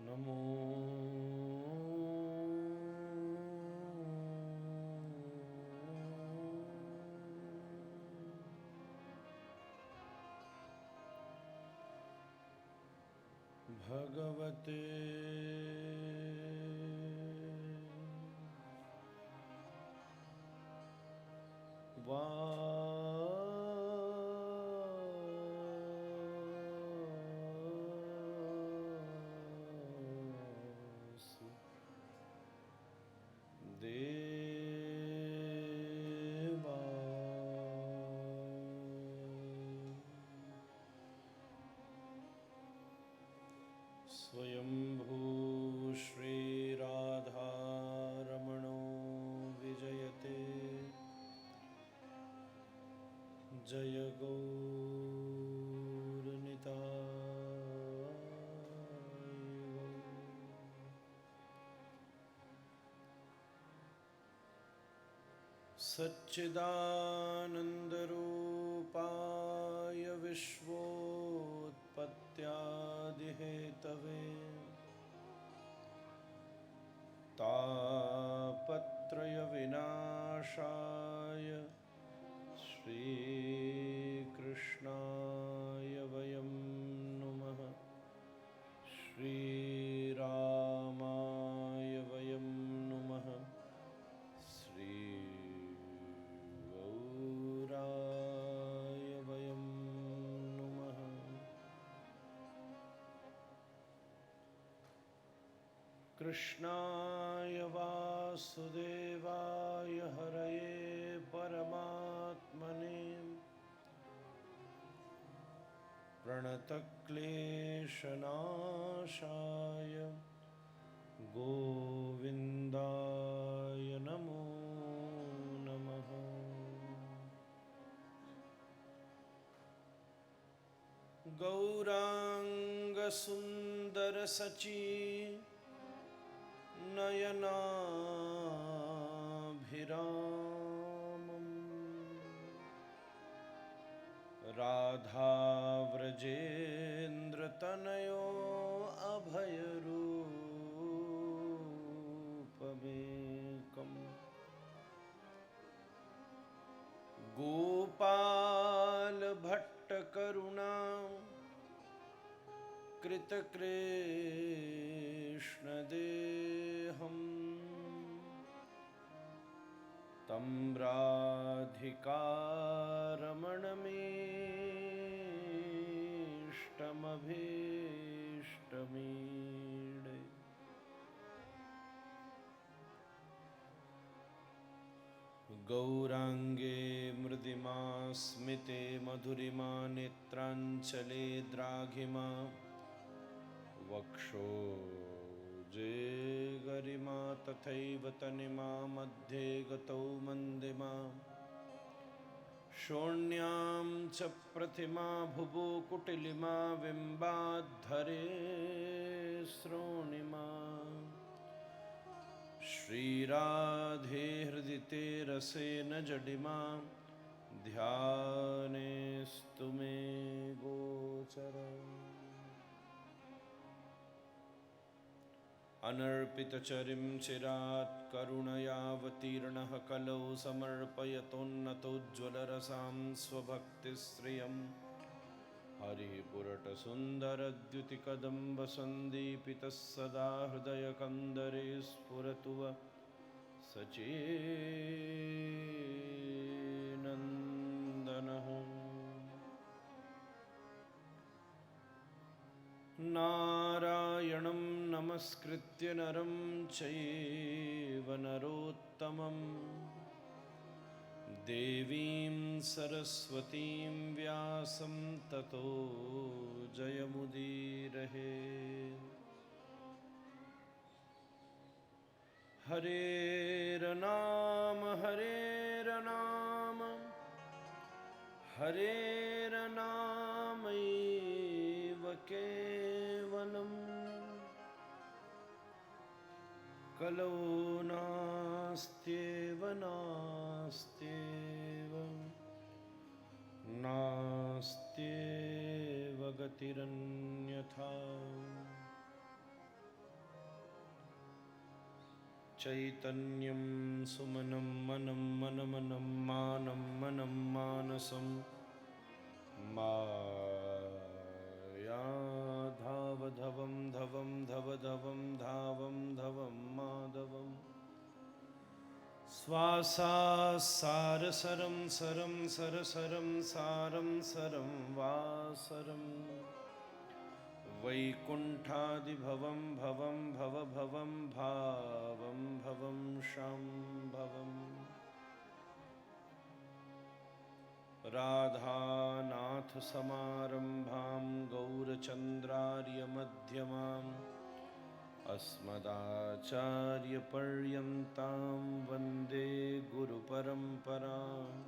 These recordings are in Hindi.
नमो भगवते स्वयंभू श्रीराधारमणो विजयते जय गौरनिताय। सच्चिदानन्दरूपाय विश्वोत्पत्त्यादिहेतवे तापत्रयविनाशाय श्रीकृष्णाय वयं नुमः। श्रीरामाय वयं नुमः। श्रीगौराय वयं नुमः। कृष्णाय वासुदेवाय हरये परमात्मने प्रणतक्लेशनाशाय गोविन्दाय नमो नमः। गौराङ्गसुन्दरसची नयनाभिरामम् राधाव्रजेन्द्रतनयो अभयरूपमेकम् गोपालभट्टकरुणा कृतकृष्णदेहम् तं राधिकारमणमेष्टमभीष्टमीडे। गौराङ्गे मृदिमा स्मिते मधुरिमा नेत्राञ्चले द्राघिमा वक्षोजे गरिमा तथैव तनिमा मध्ये गतौ मन्दिमा शोण्यां च प्रतिमा भुवो कुटिलिमा बिम्बाद्धरे श्रोणिमा। श्रीराधे हृदि ते रसेन जडिमा ध्यानेस्तु मे गोचरम्। अनर्पितचरिं चिरात् करुणयावतीर्णः कलौ समर्पयतोन्नतोज्ज्वलरसां स्वभक्तिश्रियम् हरिपुरटसुन्दरद्युतिकदम्बसन्दीपितः सदा हृदयकन्दरे स्फुरतु वः सच्चिदानन्दः। नारायणं नमस्कृत्य नरं चैव नरोत्तमं देवीं सरस्वतीं व्यासं ततो जयमुदीरये। हरेर्नाम हरेर्नाम हरेर्नामैव केवलम् कलौ नास्त्येव नास्त्येव नास्त्येव गतिरन्यथा। चैतन्यं सुमनं मनं मनमनं मानं मनं मानसं मायाधावधवं धवं धवधवं धावं धवं माधवम् स्वासासारसरं सरं सरसरं सारं सरं वासरं वैकुण्ठादिभवं भवं भवभवं भावं भवं शाम्भवम् राधानाथसमारम्भां गौरचन्द्रार्यमध्यमाम् अस्मदाचार्यपर्यन्तां वन्दे गुरुपरम्पराम्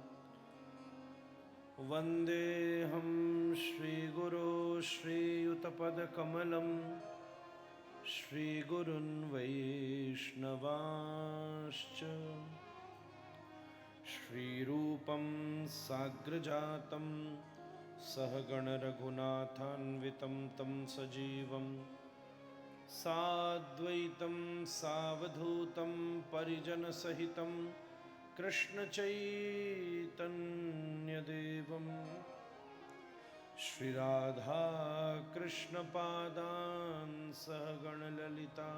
वन्देऽहं श्रीगुरो श्रीयुतपदकमलं श्रीगुरुन् वैष्णवांश्च श्रीरूपं साग्रजातं सहगणरघुनाथान्वितं तं सजीवम् साद्वैतं सावधूतं परिजनसहितं कृष्णचैतन्यदेवं श्रीराधाकृष्णपादान् सहगणललिता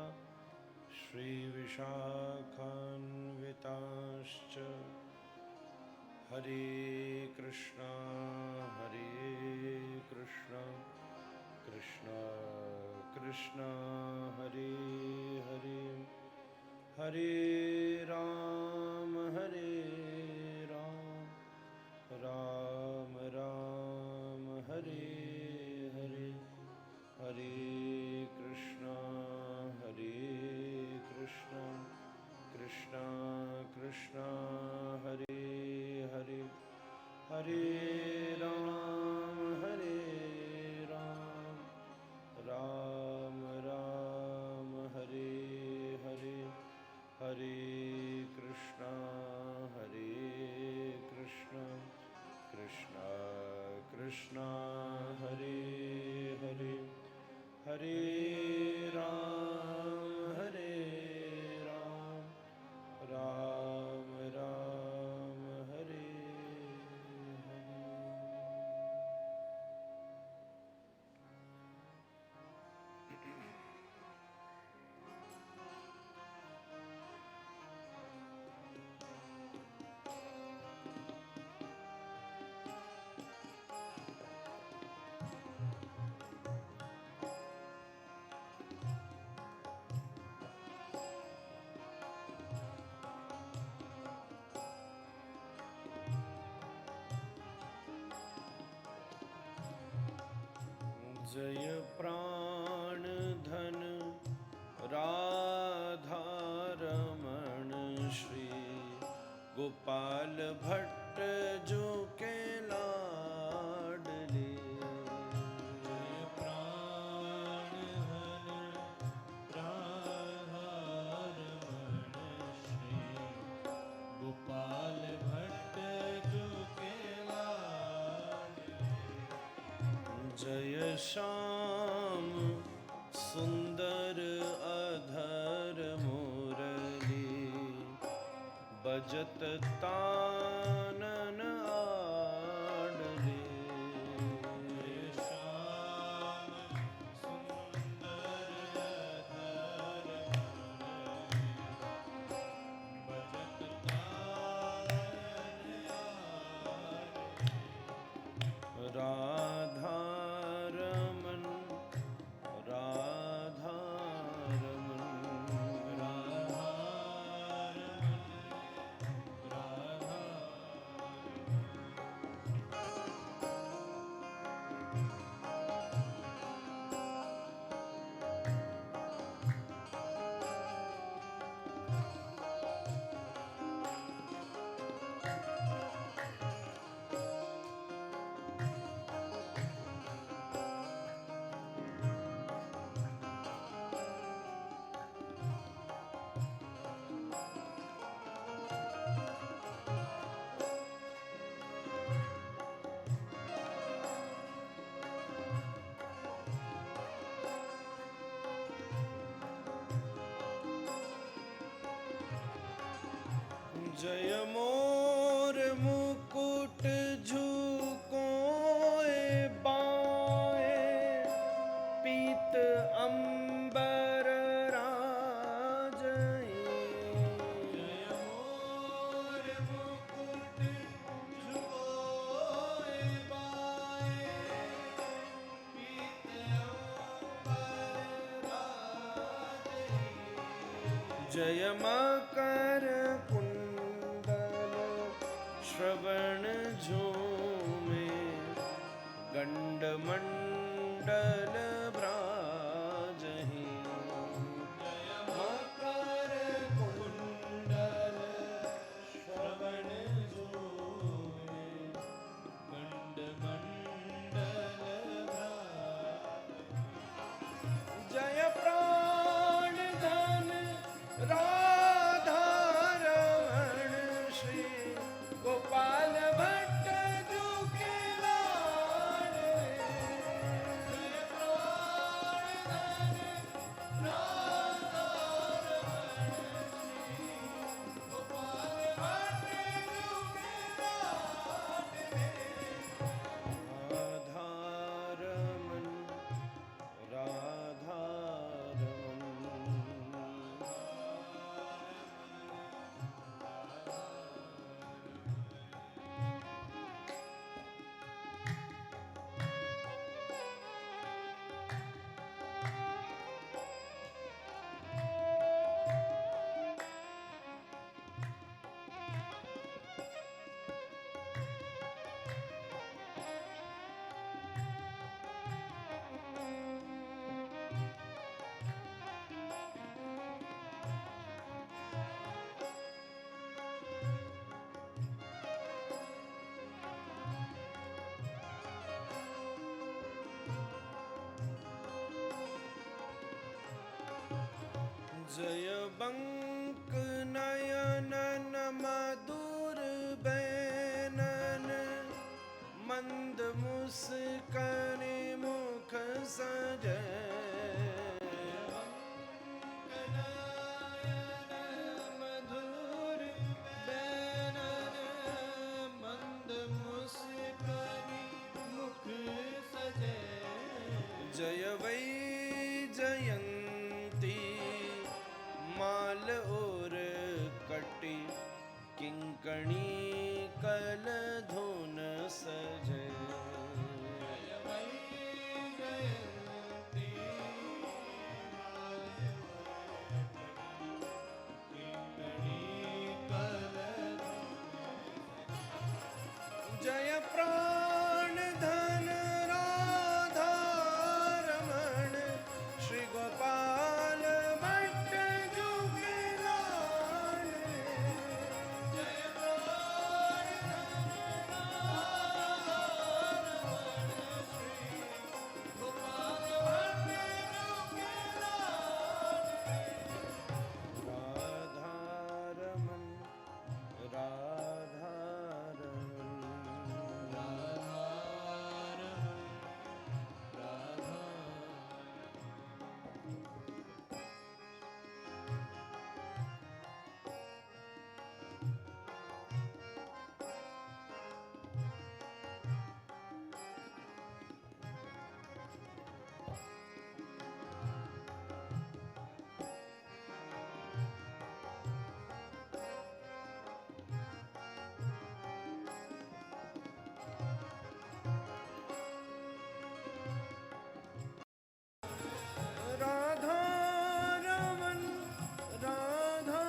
श्रीविशाखान्विताश्च हरे कृष्णा कृष्ण कृष्ण हरे हरे हरे राम राम राम हरे हरे हरे कृष्ण कृष्ण कृष्ण हरे हरे हरे राम राम राम हरे हरे हरे कृष्ण कृष्ण कृष्ण हरे हरे हरे राम राम राम हरे हरे। जय प्राण धन राधा रमण श्री गोपाल भट्ट जो के लाडले। जय प्राण धन राधा रमण श्री गोपाल भट्ट जो के लाडले। जय श्याम सुंदर अधर मुरली बजत तानन आडले। जय श्याम सुंदर अधर मुरली बजत तानन आडले। राधा रमन राधा जय मोर मुकुट झुकोए बाए, पीत अंबर राजई। जय मोर मुकुट झुकोए बाए, पीत अंबर राजई। जय मकर कुंडल श्रवण झूमे, गंड मंडल ब्राजहि। जय मकर कुंडल श्रवण झूमे, गंड मंडल भ्राजहि। जय प्राण धन राधा रमण, श्री गोपाल भट्ट जू के लाडले। जय प्राण धन राधा रमण, श्री गोपाल भट्ट जू के लाडले। राधा रमन, राधा रमन। जय बंक नयनन मधुर बैनन, मंद मुस्कनि मुख सजय। नयन मधुर बैनन, मंद मुस्कनि मुख सजय। जय वै जयंती माल और कटी, किंकणी कल धुन सजय। जय वै जयंती माल किंकणी कल। जय प्राण धन राधा रमण, श्री गोपाल भट्ट जू के लाडले। जय प्राण धन राधा रमण, श्री गोपाल भट्ट जू के लाडले। राधा रमन, राधा रमन। राधा रमन, राधा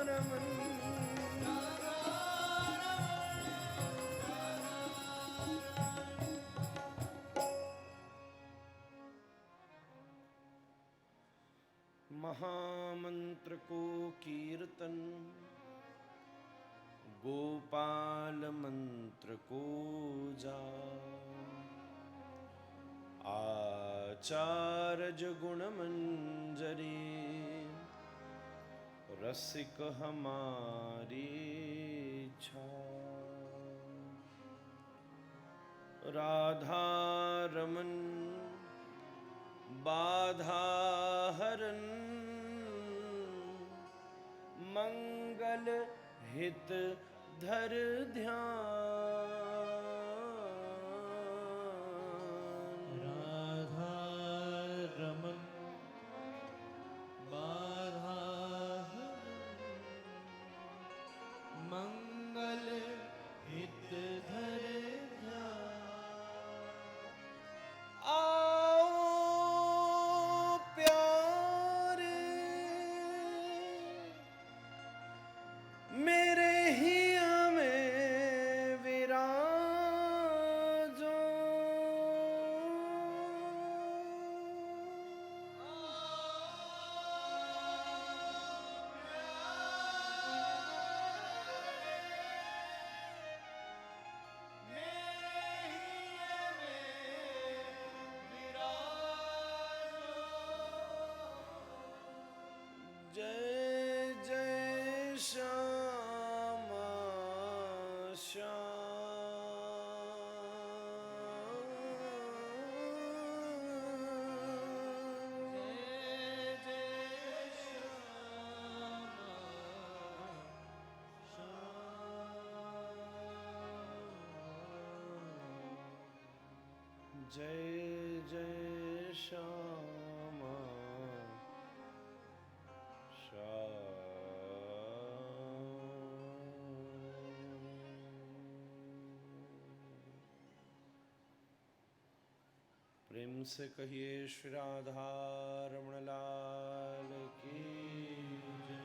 रमन। महामंत्र को कीर्तन, गोपाल मंत्र को जाप। आचार्य गुण मंजरी, रसिक हमारी छाप। राधा रमन बाधा हरन, मंगल हित धर ध्यान। राधा रमन बाधा मंगल हित धर ध्यान। आओ प्यारे मेरे हिया में विराजो। जय जय श्यामा जय जय श्यामा प्रेम से कहिए श्री राधा रमण लाल की जय।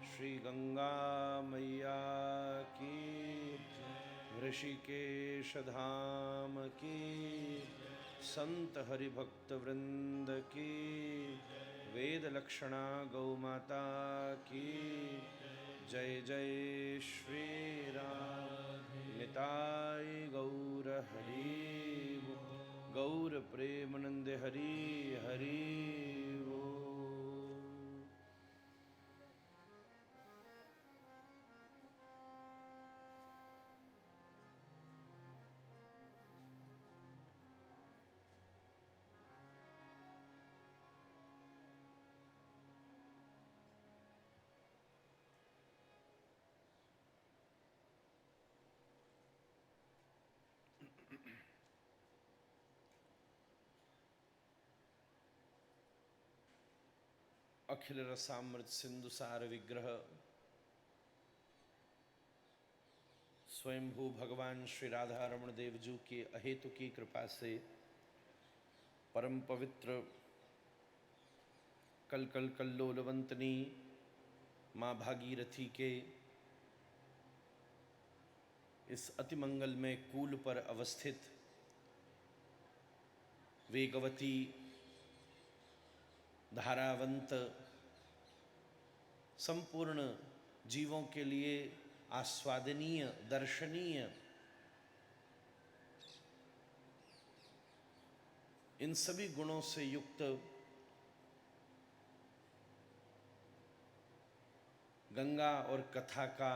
श्री गंगा मैया की ऋषिकेश धाम की संत हरिभक्त वृंद की वेद लक्षणा गौ माता की जय जय श्री राम। निताय गौर हरि गौर प्रेमानंद हरि हरि बोल। अखिल रसामृत सिंधु सार विग्रह स्वयंभू भगवान श्री राधा रमण देव जी की अहेतु की कृपा से परम पवित्र कल कल कल्लोलवंतनी माँ भागीरथी के इस अति मंगलमय कूल पर अवस्थित वेगवती धारावंत संपूर्ण जीवों के लिए आस्वादनीय दर्शनीय इन सभी गुणों से युक्त गंगा और कथा का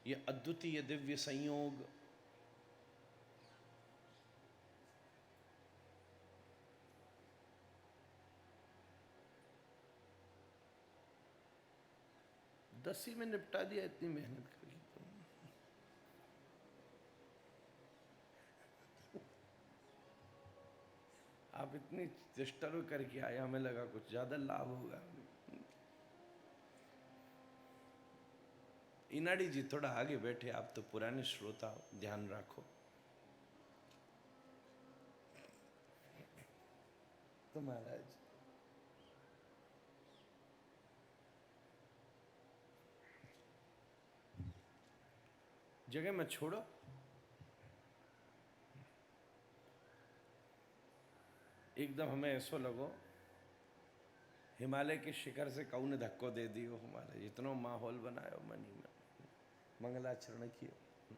ये अद्वितीय दिव्य संयोग दस ही में निपटा दिया इतनी मेहनत करके आप इतनी चेष्टा करके आए, हमें लगा कुछ ज्यादा लाभ होगा। इनाड़ी जी थोड़ा आगे बैठे, आप तो पुराने श्रोता हो, ध्यान रखो। तो महाराज जगह में छोड़ो। एकदम हमें ऐसा लगो हिमालय के शिखर से कऊ ने धक्को दे दियो हमारे, इतना माहौल बनायो मनी में, मंगलाचरण कियो।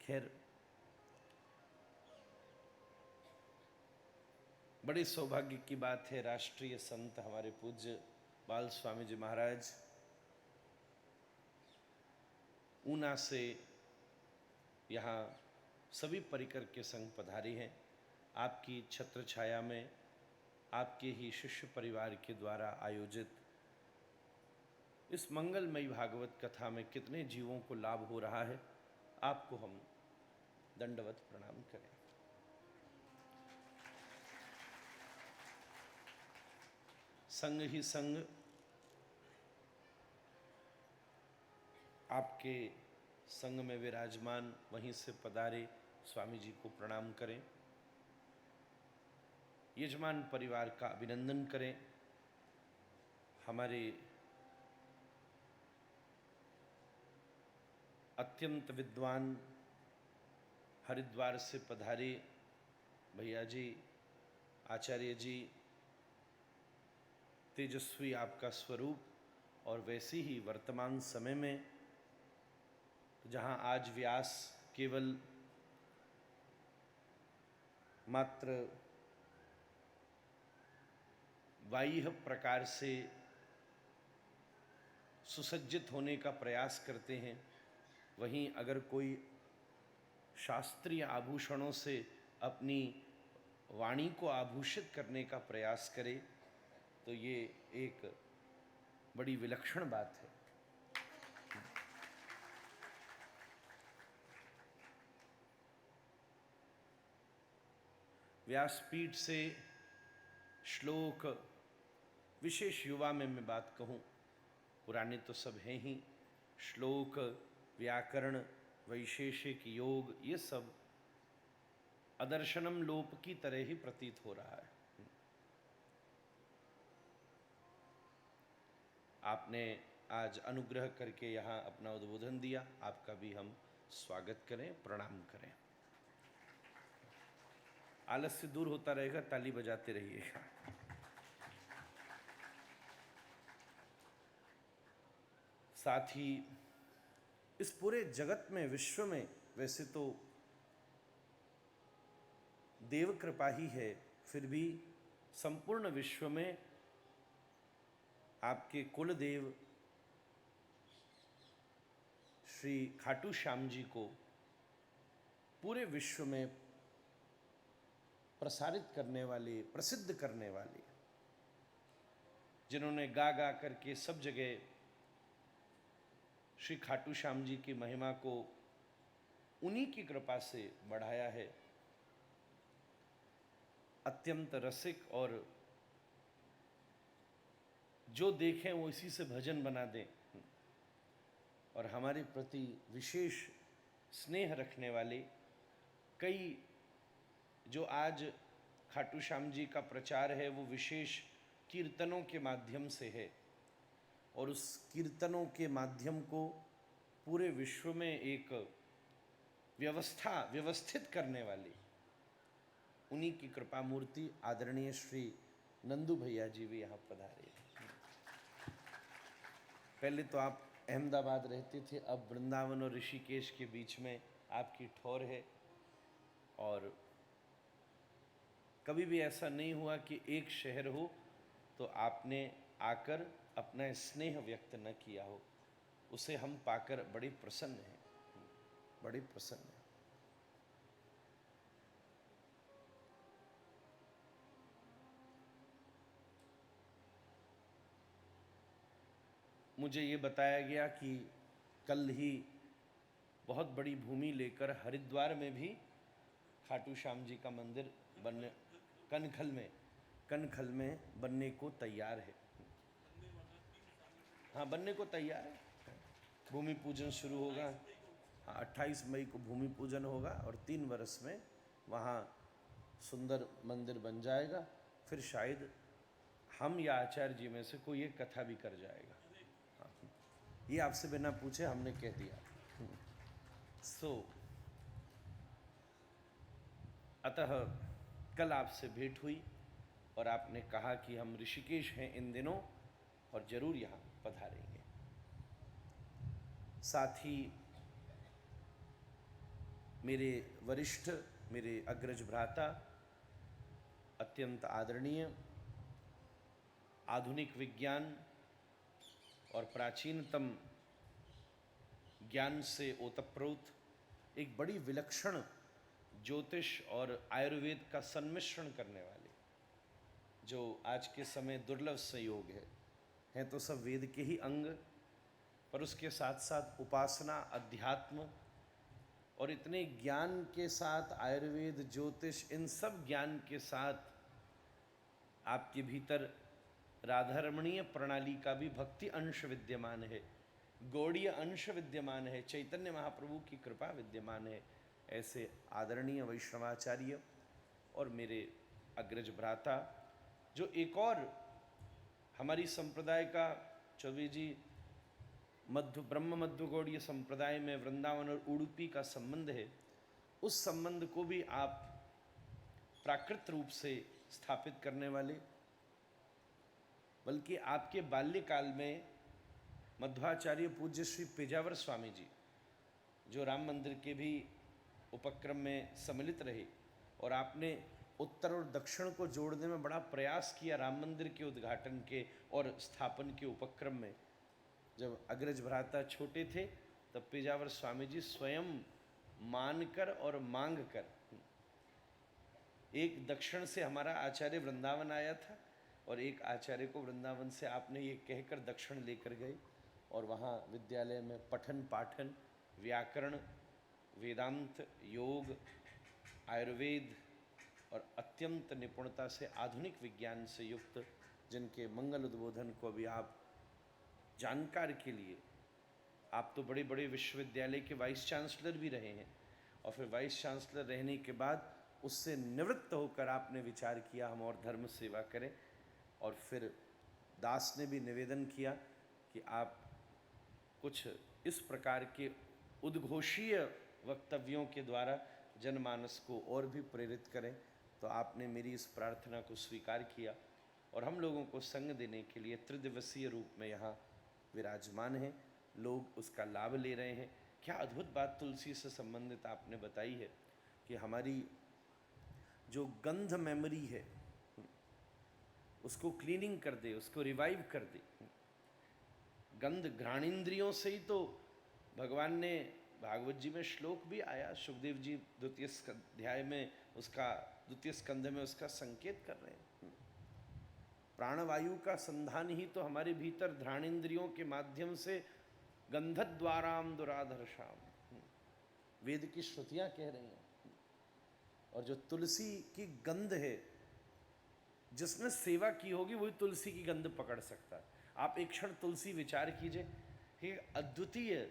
खैर बड़ी सौभाग्य की बात है, राष्ट्रीय संत हमारे पूज्य बाल स्वामी जी महाराज ऊना से यहाँ सभी परिकर के संग पधारी हैं। आपकी छत्र छाया में आपके ही शिष्य परिवार के द्वारा आयोजित इस मंगलमयी भागवत कथा में कितने जीवों को लाभ हो रहा है, आपको हम दंडवत प्रणाम करें। संग ही संग आपके संग में विराजमान वहीं से पधारे स्वामी जी को प्रणाम करें। यजमान परिवार का अभिनंदन करें। हमारे अत्यंत विद्वान हरिद्वार से पधारे भैया जी, आचार्य जी, तेजस्वी आपका स्वरूप, और वैसे ही वर्तमान समय में जहाँ आज व्यास केवल मात्र बाह्य प्रकार से सुसज्जित होने का प्रयास करते हैं, वहीं अगर कोई शास्त्रीय आभूषणों से अपनी वाणी को आभूषित करने का प्रयास करे तो ये एक बड़ी विलक्षण बात है। व्यासपीठ से श्लोक, विशेष युवा में मैं बात कहूँ, पुराने तो सब हैं ही, श्लोक, व्याकरण, वैशेषिक, योग, ये सब अदर्शनम लोप की तरह ही प्रतीत हो रहा है। आपने आज अनुग्रह करके यहाँ अपना उद्बोधन दिया, आपका भी हम स्वागत करें, प्रणाम करें। आलस्य दूर होता रहेगा, ताली बजाते रहिएगा। साथ ही इस पूरे जगत में, विश्व में, वैसे तो देव कृपा ही है, फिर भी संपूर्ण विश्व में आपके कुल देव श्री खाटू श्याम जी को पूरे विश्व में प्रसारित करने वाले, प्रसिद्ध करने वाले, जिन्होंने गा गा करके सब जगह श्री खाटू श्याम जी की महिमा को उन्हीं की कृपा से बढ़ाया है। अत्यंत रसिक, और जो देखें वो इसी से भजन बना दें, और हमारे प्रति विशेष स्नेह रखने वाले कई, जो आज खाटू श्याम जी का प्रचार है वो विशेष कीर्तनों के माध्यम से है, और उस कीर्तनों के माध्यम को पूरे विश्व में एक व्यवस्थित करने वाली उन्हीं की कृपा मूर्ति आदरणीय श्री नंदू भैया जी भी यहाँ पधारे। पहले तो आप अहमदाबाद रहते थे, अब वृंदावन और ऋषिकेश के बीच में आपकी ठौर है, और कभी भी ऐसा नहीं हुआ कि एक शहर हो तो आपने आकर अपना स्नेह व्यक्त न किया हो। उसे हम पाकर बड़े प्रसन्न हैं, बड़े प्रसन्न हैं। मुझे ये बताया गया कि कल ही बहुत बड़ी भूमि लेकर हरिद्वार में भी खाटू श्याम जी का मंदिर बनने, कनखल में बनने को तैयार है। हाँ, बनने को तैयार है। भूमि पूजन शुरू होगा। हाँ, 28 मई को भूमि पूजन होगा और 3 वर्ष में वहाँ सुंदर मंदिर बन जाएगा। फिर शायद हम या आचार्य जी में से कोई एक कथा भी कर जाएगा। हाँ, ये आपसे बिना पूछे हमने कह दिया। अतः कल आपसे भेंट हुई और आपने कहा कि हम ऋषिकेश हैं इन दिनों और जरूर यहाँ पधारेंगे। साथ ही मेरे वरिष्ठ, मेरे अग्रज भ्राता, अत्यंत आदरणीय, आधुनिक विज्ञान और प्राचीनतम ज्ञान से ओतप्रोत एक बड़ी विलक्षण ज्योतिष और आयुर्वेद का सम्मिश्रण करने वाले, जो आज के समय दुर्लभ संयोग है तो सब वेद के ही अंग, पर उसके साथ साथ उपासना, अध्यात्म और इतने ज्ञान के साथ आयुर्वेद, ज्योतिष, इन सब ज्ञान के साथ आपके भीतर राधारमणीय प्रणाली का भी भक्ति अंश विद्यमान है, गौड़ीय अंश विद्यमान है, चैतन्य महाप्रभु की कृपा विद्यमान है। ऐसे आदरणीय वैष्णवाचार्य और मेरे अग्रज भ्राता, जो एक और हमारी संप्रदाय का चौबे जी ब्रह्म मध्व गौड़ीय संप्रदाय में वृंदावन और उडुपी का संबंध है, उस संबंध को भी आप प्राकृत रूप से स्थापित करने वाले, बल्कि आपके बाल्यकाल में मध्वाचार्य पूज्य श्री पेजावर स्वामी जी, जो राम मंदिर के भी उपक्रम में सम्मिलित रहे और आपने उत्तर और दक्षिण को जोड़ने में बड़ा प्रयास किया राम मंदिर के उद्घाटन के और स्थापन के उपक्रम में। जब अग्रज भ्राता छोटे थे तब पेजावर स्वामी जी स्वयं मानकर और मांग कर, एक दक्षिण से हमारा आचार्य वृंदावन आया था और एक आचार्य को वृंदावन से आपने ये कहकर दक्षिण लेकर गए और वहाँ विद्यालय में पठन पाठन, व्याकरण, वेदांत, योग, आयुर्वेद और अत्यंत निपुणता से आधुनिक विज्ञान से युक्त जिनके मंगल उद्बोधन को भी आप जानकार के लिए, आप तो बड़े बड़े विश्वविद्यालय के वाइस चांसलर भी रहे हैं और फिर वाइस चांसलर रहने के बाद उससे निवृत्त होकर आपने विचार किया हम और धर्म सेवा करें। और फिर दास ने भी निवेदन किया कि आप कुछ इस प्रकार के उद्घोषीय वक्तव्यों के द्वारा जनमानस को और भी प्रेरित करें। तो आपने मेरी इस प्रार्थना को स्वीकार किया और हम लोगों को संग देने के लिए त्रिदिवसीय रूप में यहाँ विराजमान हैं, लोग उसका लाभ ले रहे हैं। क्या अद्भुत बात तुलसी से संबंधित आपने बताई है कि हमारी जो गंध मेमोरी है उसको क्लीनिंग कर दे, उसको रिवाइव कर दे। गंध घ्राणेन्द्रियों से ही तो भगवान ने, भागवत जी में श्लोक भी आया, सुखदेव जी द्वितीय अध्याय में उसका, द्वितीय स्कंध में उसका संकेत कर रहे हैं। प्राणवायु का संधान ही तो हमारे भीतर घ्राणेन्द्रियों के माध्यम से गंधद्वाराम दुराधर्षाम, वेद की श्रुतियां कह रही हैं। और जो तुलसी की गंध है, जिसने सेवा की होगी वही तुलसी की गंध पकड़ सकता है। आप एक क्षण तुलसी विचार कीजिए, हे अद्वितीय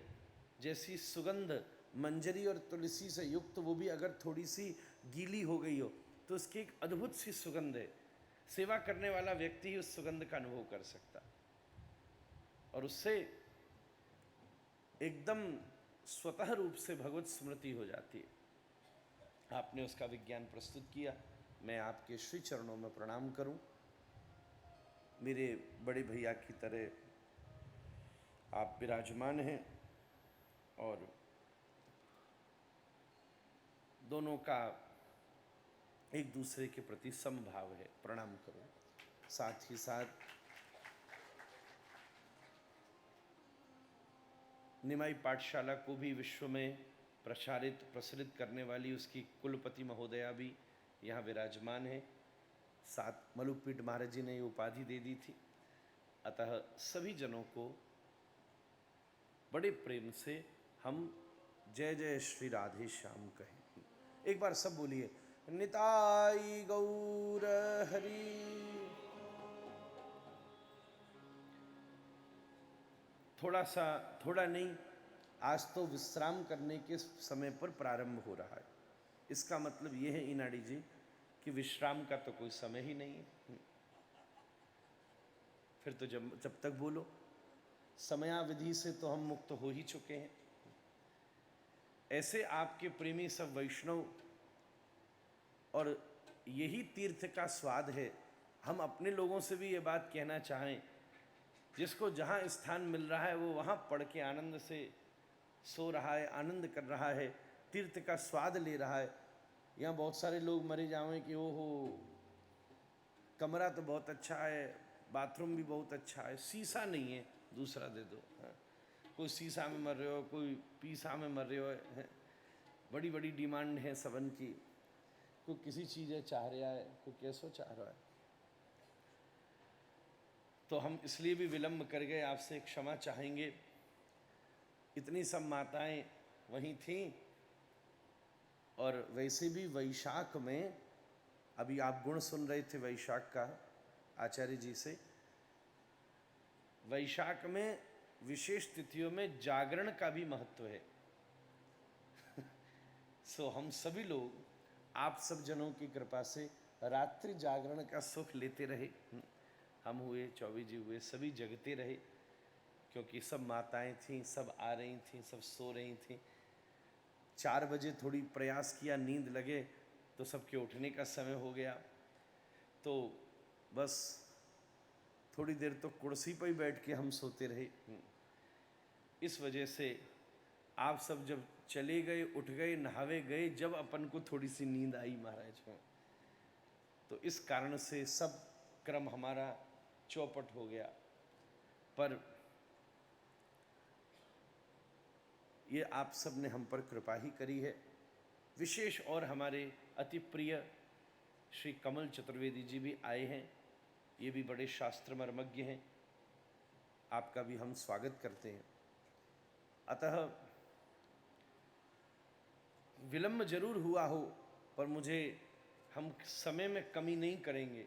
जैसी सुगंध मंजरी और तुलसी से युक्त, वो भी अगर थोड़ी सी गीली हो गई हो तो उसकी एक अद्भुत सी सुगंध है। सेवा करने वाला व्यक्ति ही उस सुगंध का अनुभव कर सकता और उससे एकदम स्वतः रूप से भगवत स्मृति हो जाती है। आपने उसका विज्ञान प्रस्तुत किया, मैं आपके श्री चरणों में प्रणाम करूं। मेरे बड़े भैया की तरह आप विराजमान हैं और दोनों का एक दूसरे के प्रति समभाव है, प्रणाम करो। साथ ही साथ निमाई पाठशाला को भी विश्व में प्रसारित करने वाली उसकी कुलपति महोदया भी यहाँ विराजमान है। साथ मलुकपीठ महाराज जी ने ये उपाधि दे दी थी। अतः सभी जनों को बड़े प्रेम से हम जय जय श्री राधे श्याम कहें। एक बार सब बोलिए, निताई गौर हरि। थोड़ा नहीं, आज तो विश्राम करने के समय पर प्रारंभ हो रहा है। इसका मतलब ये है इनाड़ी जी कि विश्राम का तो कोई समय ही नहीं है। फिर तो जब तक बोलो, समयाविधि से तो हम मुक्त हो ही चुके हैं। ऐसे आपके प्रेमी सब वैष्णव, और यही तीर्थ का स्वाद है। हम अपने लोगों से भी ये बात कहना चाहें, जिसको जहाँ स्थान मिल रहा है वो वहाँ पढ़ के आनंद से सो रहा है, आनंद कर रहा है, तीर्थ का स्वाद ले रहा है। यहाँ बहुत सारे लोग मरे जाएं कि ओहो कमरा तो बहुत अच्छा है, बाथरूम भी बहुत अच्छा है, शीशा नहीं है, दूसरा दे दो। हाँ। कोई शीशा में मर रहे हो, कोई पीसा में मर रहे हो, है? बड़ी बड़ी डिमांड है सबन की। कोई किसी चीज़ चाह रहा है, कोई कैसो चाह रहा है। तो हम इसलिए भी विलम्ब कर गए, आपसे क्षमा चाहेंगे। इतनी सब माताएं वहीं थीं। और वैसे भी वैशाख में, अभी आप गुण सुन रहे थे वैशाख का आचार्य जी से, वैशाख में विशेष तिथियों में जागरण का भी महत्व है। सो हम सभी लोग आप सब जनों की कृपा से रात्रि जागरण का सुख लेते रहे। हम हुए, चौबे जी हुए, सभी जगते रहे, क्योंकि सब माताएं थीं, सब आ रही थीं, सब सो रही थीं। 4 बजे थोड़ी प्रयास किया, नींद लगे तो सबके उठने का समय हो गया। तो बस थोड़ी देर तो कुर्सी पर ही बैठ के हम सोते रहे। इस वजह से आप सब जब चले गए, उठ गए, नहावे गए, जब अपन को थोड़ी सी नींद आई महाराज को, तो इस कारण से सब क्रम हमारा चौपट हो गया। पर ये आप सब ने हम पर कृपा ही करी है। विशेष और हमारे अति प्रिय श्री कमल चतुर्वेदी जी भी आए हैं। ये भी बड़े शास्त्र मर्मज्ञ हैं, आपका भी हम स्वागत करते हैं। अतः विलंब जरूर हुआ हो, पर मुझे, हम समय में कमी नहीं करेंगे।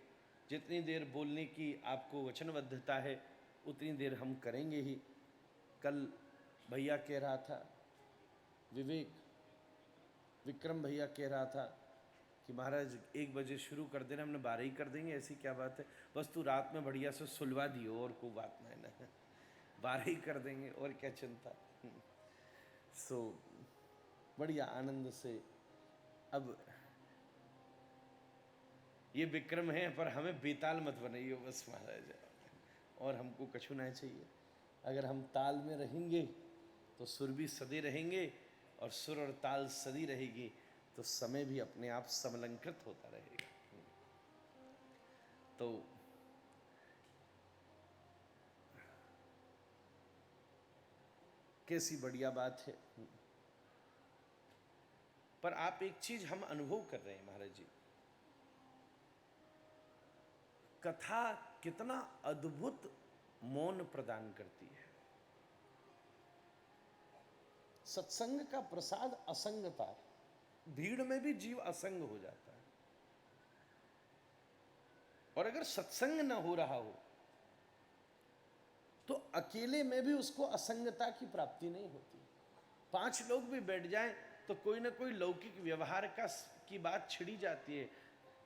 जितनी देर बोलने की आपको वचनबद्धता है उतनी देर हम करेंगे ही। कल भैया कह रहा था, विक्रम भैया कह रहा था कि महाराज 1 बजे शुरू कर देना, हमने 12 ही कर देंगे, ऐसी क्या बात है, बस तू रात में बढ़िया से सुलवा दियो और कोई बात नहीं ना, 12 ही कर देंगे और क्या चिंता। सो बढ़िया आनंद से। अब ये विक्रम है, पर हमें बेताल मत बनाइए बस महाराज, और हमको कछु नहीं चाहिए। अगर हम ताल में रहेंगे तो सुर भी सदे रहेंगे, और सुर और ताल सदी रहेगी तो समय भी अपने आप समलंकृत होता रहेगा। तो कैसी बढ़िया बात है। पर आप एक चीज हम अनुभव कर रहे हैं महाराज जी, कथा कितना अद्भुत मौन प्रदान करती है। सत्संग का प्रसाद असंगता, भीड़ में भी जीव असंग हो जाता है। और अगर सत्संग न हो रहा हो तो अकेले में भी उसको असंगता की प्राप्ति नहीं होती। 5 लोग भी बैठ जाएं तो कोई ना कोई लौकिक व्यवहार की बात छिड़ी जाती है।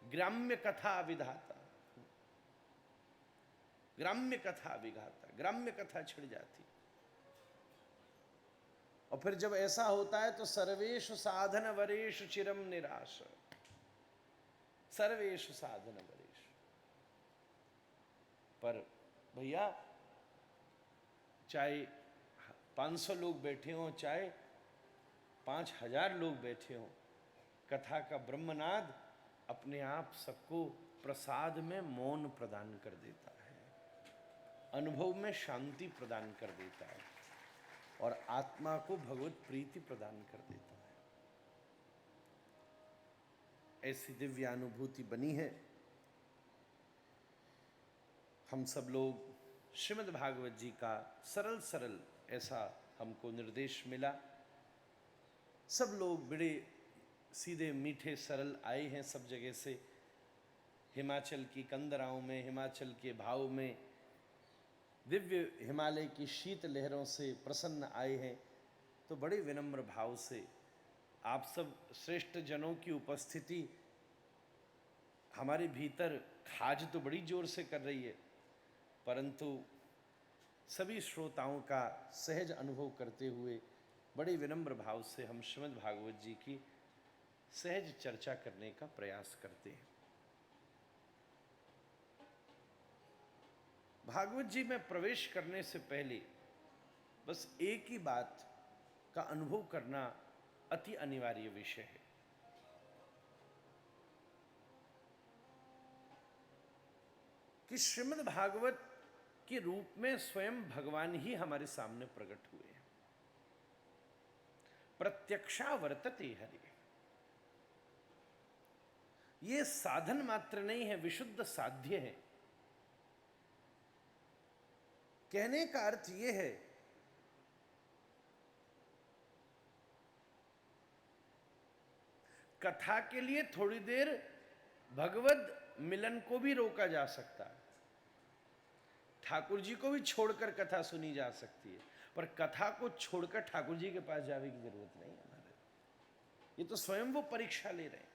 ग्राम्य कथा विधाता, ग्राम्य कथा विघाता, ग्राम्य कथा छिड़ जाती। और फिर जब ऐसा होता है तो सर्वेषु साधन वरेषु चिरम निराश, सर्वेषु साधन वरेषु। पर भैया, चाहे 500 लोग बैठे हों, चाहे 5000 लोग बैठे हों, कथा का ब्रह्मनाद अपने आप सबको प्रसाद में मौन प्रदान कर देता है, अनुभव में शांति प्रदान कर देता है, और आत्मा को भगवत प्रीति प्रदान कर देता है। ऐसी दिव्य अनुभूति बनी है। हम सब लोग श्रीमद् भागवत जी का सरल सरल ऐसा हमको निर्देश मिला। सब लोग बड़े सीधे मीठे सरल आए हैं सब जगह से, हिमाचल की कंदराओं में, हिमाचल के भाव में, दिव्य हिमालय की शीत लहरों से प्रसन्न आए हैं। तो बड़े विनम्र भाव से आप सब श्रेष्ठ जनों की उपस्थिति हमारे भीतर खाज तो बड़ी जोर से कर रही है, परंतु सभी श्रोताओं का सहज अनुभव करते हुए बड़े विनम्र भाव से हम श्रीमद् भागवत जी की सहज चर्चा करने का प्रयास करते हैं। भागवत जी में प्रवेश करने से पहले बस एक ही बात का अनुभव करना अति अनिवार्य विषय है। कि श्रीमद् भागवत के रूप में स्वयं भगवान ही हमारे सामने प्रकट हुए हैं। प्रत्यक्षा वर्तते हरि, ये साधन मात्र नहीं है, विशुद्ध साध्य है। कहने का अर्थ यह है कथा के लिए थोड़ी देर भगवत मिलन को भी रोका जा सकता है, ठाकुर जी को भी छोड़कर कथा सुनी जा सकती है, पर कथा को छोड़कर ठाकुर जी के पास जाने की जरूरत नहीं है हमारे। ये तो स्वयं वो परीक्षा ले रहे हैं।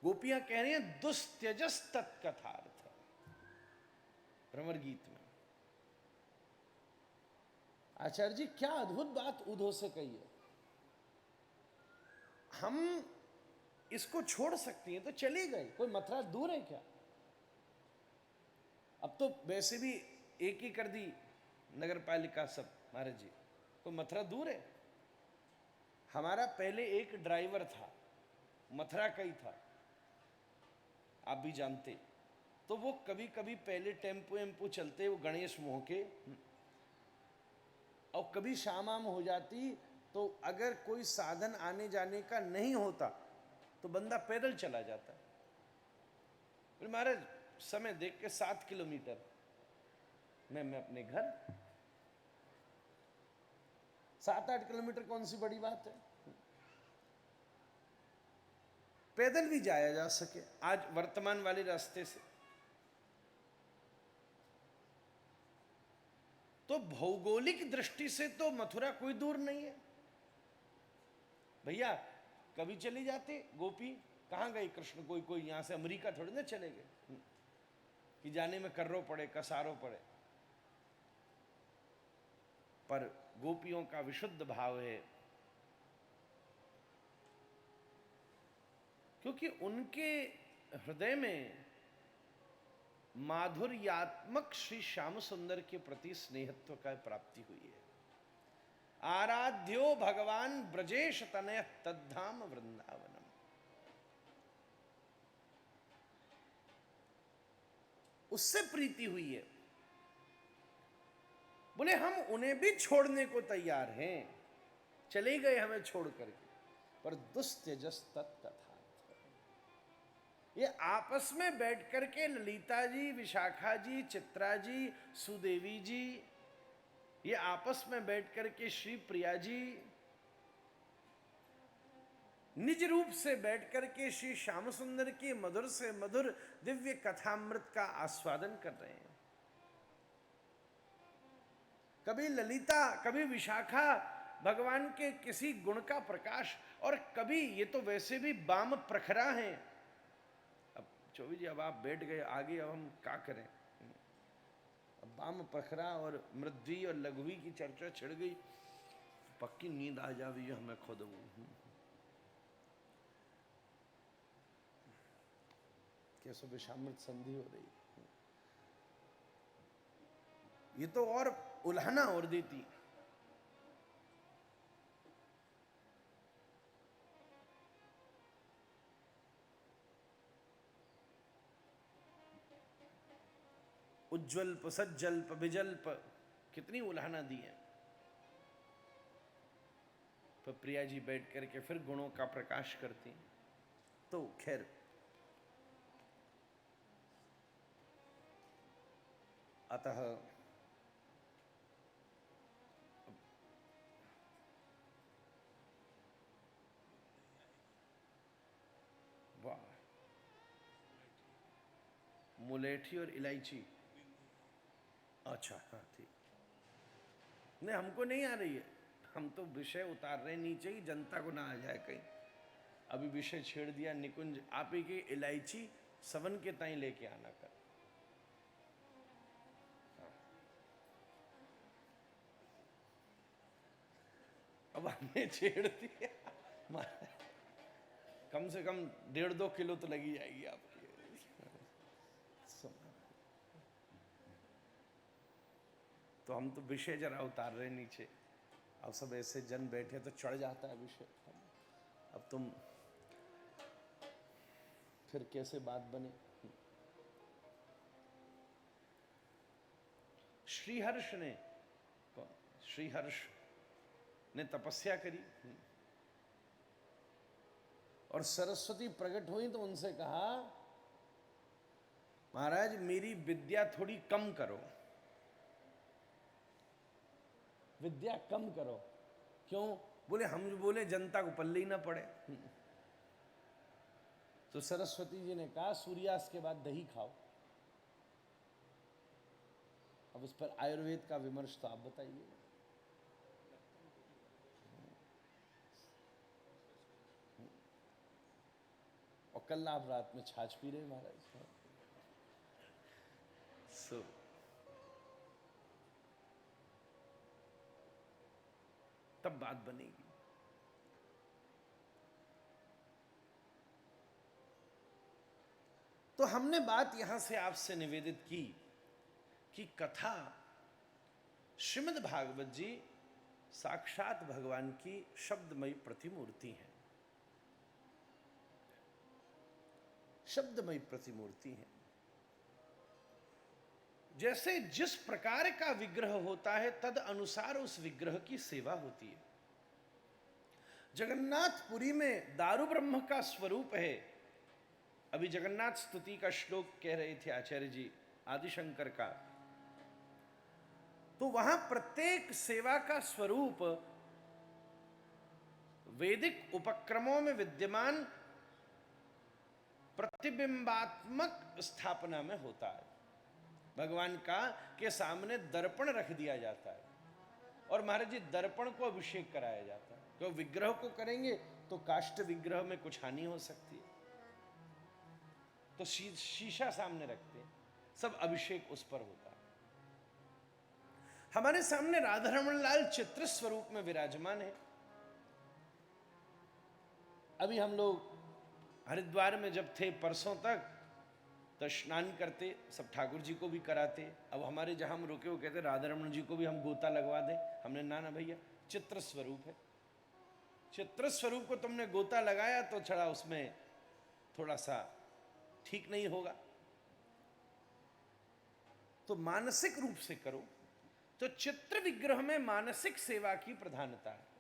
गोपियां कह रही हैं दुस्त्यजस तत्कथार्थ, भ्रमर गीत में। आचार्य जी क्या अद्भुत बात उद्धव से कही है। हम इसको छोड़ सकती हैं तो चली गई, कोई मथुरा दूर है क्या? अब तो वैसे भी एक ही कर दी नगर पालिका सब महाराज जी, कोई मथुरा दूर है? हमारा पहले एक ड्राइवर था, मथुरा का ही था, आप भी जानते। तो वो कभी कभी पहले टेम्पो एम्पो चलते वो गणेश मोह के, और कभी शाम आम हो जाती तो अगर कोई साधन आने जाने का नहीं होता तो बंदा पैदल चला जाता। फिर महाराज समय देख के 7 किलोमीटर मैं अपने घर, 7-8 किलोमीटर कौन सी बड़ी बात है, पैदल भी जाया जा सके आज वर्तमान वाले रास्ते से। तो भौगोलिक दृष्टि से तो मथुरा कोई दूर नहीं है भैया। कभी चली जाते गोपी, कहां गई कृष्ण, कोई कोई यहां से अमेरिका थोड़ी ना चले गए कि जाने में कर्रो पड़े कसारो पड़े। पर गोपियों का विशुद्ध भाव है, क्योंकि उनके हृदय में माधुर्यात्मक श्री श्याम सुंदर के प्रति स्नेहत्व का प्राप्ति हुई है। आराध्यो भगवान ब्रजेश तनय तद्धाम वृंदावनम। उससे प्रीति हुई है। बोले हम उन्हें भी छोड़ने को तैयार हैं, चले गए हमें छोड़ करके, पर दुस्त्यजस तत्कथा। ये आपस में बैठ करके ललिता जी, विशाखा जी, चित्रा जी, सुदेवी जी, ये आपस में बैठ करके श्री प्रिया जी निज रूप से बैठ करके श्री श्याम सुंदर की मधुर से मधुर दिव्य कथामृत का आस्वादन कर रहे हैं। कभी ललिता, कभी विशाखा भगवान के किसी गुण का प्रकाश, और कभी ये तो वैसे भी वाम प्रखरा हैं। अब चौबी जी अब आप बैठ गए आगे, अब हम क्या करें। अब वाम प्रखरा और मृद्वी और लघुवी की चर्चा छिड़ गई, पक्की नींद आ जावी हमें खुद। कैसे विषामृत संधि हो रही, ये तो और उल्हाना और देती। उज्ज्वल्प सज्जल्प विजल्प कितनी उल्हाना दी है। तो प्रिया जी बैठ करके फिर गुणों का प्रकाश करती। तो खैर अतः वाह, मुलेठी और इलायची, अच्छा हाँ ठीक। नहीं हमको नहीं आ रही है, हम तो विषय उतार रहे नीचे ही, जनता को ना आ जाए कहीं। अभी विषय छेड़ दिया निकुंज, आप ही की इलायची सवन के ताई लेके आना कर। अब हमने छेड़ दिया, कम से कम 1.5-2 किलो तो लगी जाएगी आपकी। तो हम तो विषय जरा उतार रहे नीचे, अब सब ऐसे जन बैठे तो चढ़ जाता है विषय। अब तुम फिर कैसे बात बने। श्रीहर्ष ने, श्रीहर्ष ने तपस्या करी और सरस्वती प्रकट हुई तो उनसे कहा महाराज मेरी विद्या थोड़ी कम करो। विद्या कम करो। क्यों? बोले हम जो बोले जनता को पल्ले ही ना पड़े। तो सरस्वती जी ने कहा सूर्यास्त के बाद दही खाओ। अब उस पर आयुर्वेद का विमर्श तो आप बताइए। और कल आप रात में छाछ पी रहे महाराज। तब बात बनेगी। तो हमने बात यहां से आपसे निवेदित की कि कथा श्रीमद् भागवत जी साक्षात भगवान की शब्दमयी प्रतिमूर्ति है, शब्दमयी प्रतिमूर्ति है। जैसे जिस प्रकार का विग्रह होता है तद अनुसार उस विग्रह की सेवा होती है। जगन्नाथपुरी में दारु ब्रह्म का स्वरूप है। अभी जगन्नाथ स्तुति का श्लोक कह रहे थे आचार्य जी आदिशंकर का, तो वहां प्रत्येक सेवा का स्वरूप वैदिक उपक्रमों में विद्यमान प्रतिबिंबात्मक स्थापना में होता है। भगवान का के सामने दर्पण रख दिया जाता है और महाराज जी दर्पण को अभिषेक कराया जाता है। तो विग्रह को करेंगे तो काष्ठ विग्रह में कुछ हानि हो सकती है, तो शीशा सामने रखते हैं, सब अभिषेक उस पर होता है। हमारे सामने राधा रमन लाल चित्र स्वरूप में विराजमान है। अभी हम लोग हरिद्वार में जब थे परसों तक, तो स्नान करते सब ठाकुर जी को भी कराते। अब हमारे जहां हम रुके वो कहते राधा रमन जी को भी हम गोता लगवा दें। हमने ना भैया, चित्र स्वरूप है, चित्र स्वरूप को तुमने गोता लगाया तो छड़ा उसमें थोड़ा सा ठीक नहीं होगा, तो मानसिक रूप से करो। तो चित्र विग्रह में मानसिक सेवा की प्रधानता है।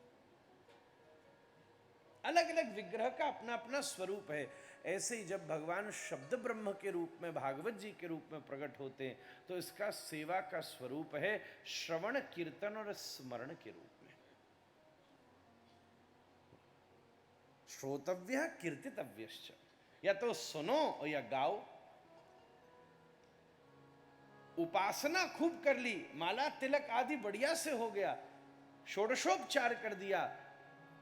अलग अलग विग्रह का अपना अपना स्वरूप है। ऐसे ही जब भगवान शब्द ब्रह्म के रूप में भागवत जी के रूप में प्रकट होते हैं तो इसका सेवा का स्वरूप है श्रवण कीर्तन और स्मरण के रूप में। श्रोतव्य कीर्तितव्यश्च, या तो सुनो और या गाओ। उपासना खूब कर ली, माला तिलक आदि बढ़िया से हो गया, षोडशोपचार कर दिया,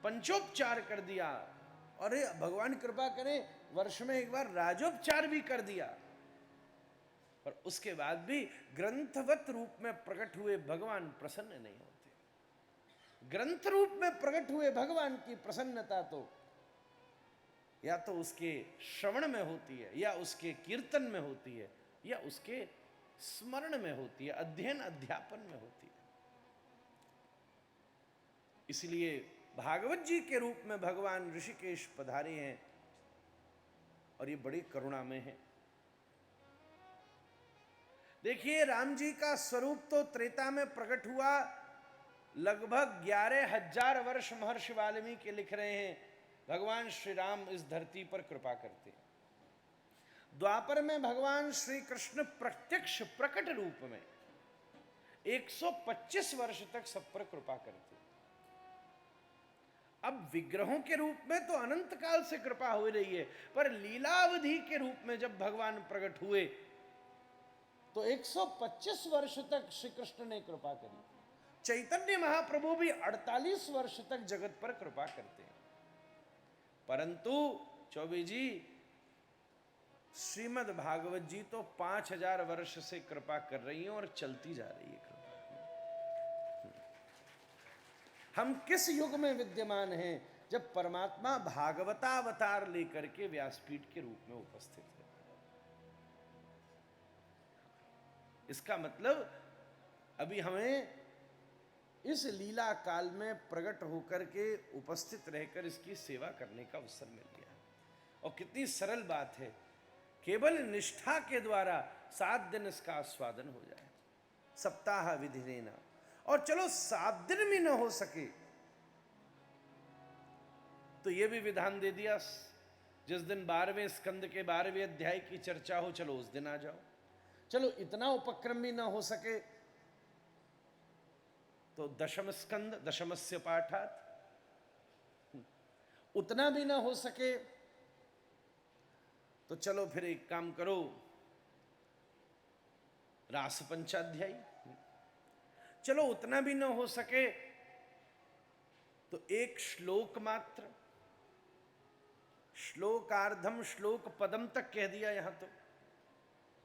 पंचोपचार कर दिया, और भगवान कृपा करें वर्ष में एक बार राजोपचार भी कर दिया, पर उसके बाद भी ग्रंथवत रूप में प्रकट हुए भगवान प्रसन्न नहीं होते। ग्रंथ रूप में प्रकट हुए भगवान की प्रसन्नता तो या तो उसके श्रवण में होती है, या उसके कीर्तन में होती है, या उसके स्मरण में होती है, अध्ययन अध्यापन में होती है। इसलिए भागवत जी के रूप में भगवान ऋषिकेश पधारे हैं और ये बड़ी करुणा में है। देखिए राम जी का स्वरूप तो त्रेता में प्रकट हुआ, लगभग 11,000 वर्ष महर्षि वाल्मीकि लिख रहे हैं भगवान श्री राम इस धरती पर कृपा करते हैं। द्वापर में भगवान श्री कृष्ण प्रत्यक्ष प्रकट रूप में 125 वर्ष तक सब पर कृपा करते। अब विग्रहों के रूप में तो अनंत काल से कृपा हो रही है, पर लीलावधि के रूप में जब भगवान प्रकट हुए तो 125 वर्ष तक श्री कृष्ण ने कृपा करी। चैतन्य महाप्रभु भी 48 वर्ष तक जगत पर कृपा करते हैं। परंतु चौबे जी श्रीमद् भागवत जी तो 5000 वर्ष से कृपा कर रही हैं और चलती जा रही है कृपा। हम किस युग में विद्यमान हैं जब परमात्मा भागवतावतार लेकर के व्यासपीठ के रूप में उपस्थित है। इसका मतलब अभी हमें इस लीला काल में प्रकट होकर के उपस्थित रहकर इसकी सेवा करने का अवसर मिल गया। और कितनी सरल बात है, केवल निष्ठा के द्वारा 7 दिन इसका आस्वादन हो जाए, सप्ताह विधि देना। और चलो 7 दिन भी न हो सके तो यह भी विधान दे दिया, जिस दिन 12वें स्कंद के 12वें अध्याय की चर्चा हो चलो उस दिन आ जाओ। चलो इतना उपक्रम भी ना हो सके तो दशम स्कंद दशमस्य पाठात, उतना भी ना हो सके तो चलो फिर एक काम करो, रास पंचाध्यायी। चलो उतना भी ना हो सके तो एक श्लोक मात्र, श्लोकार्धम श्लोक पदम तक कह दिया। यहां तो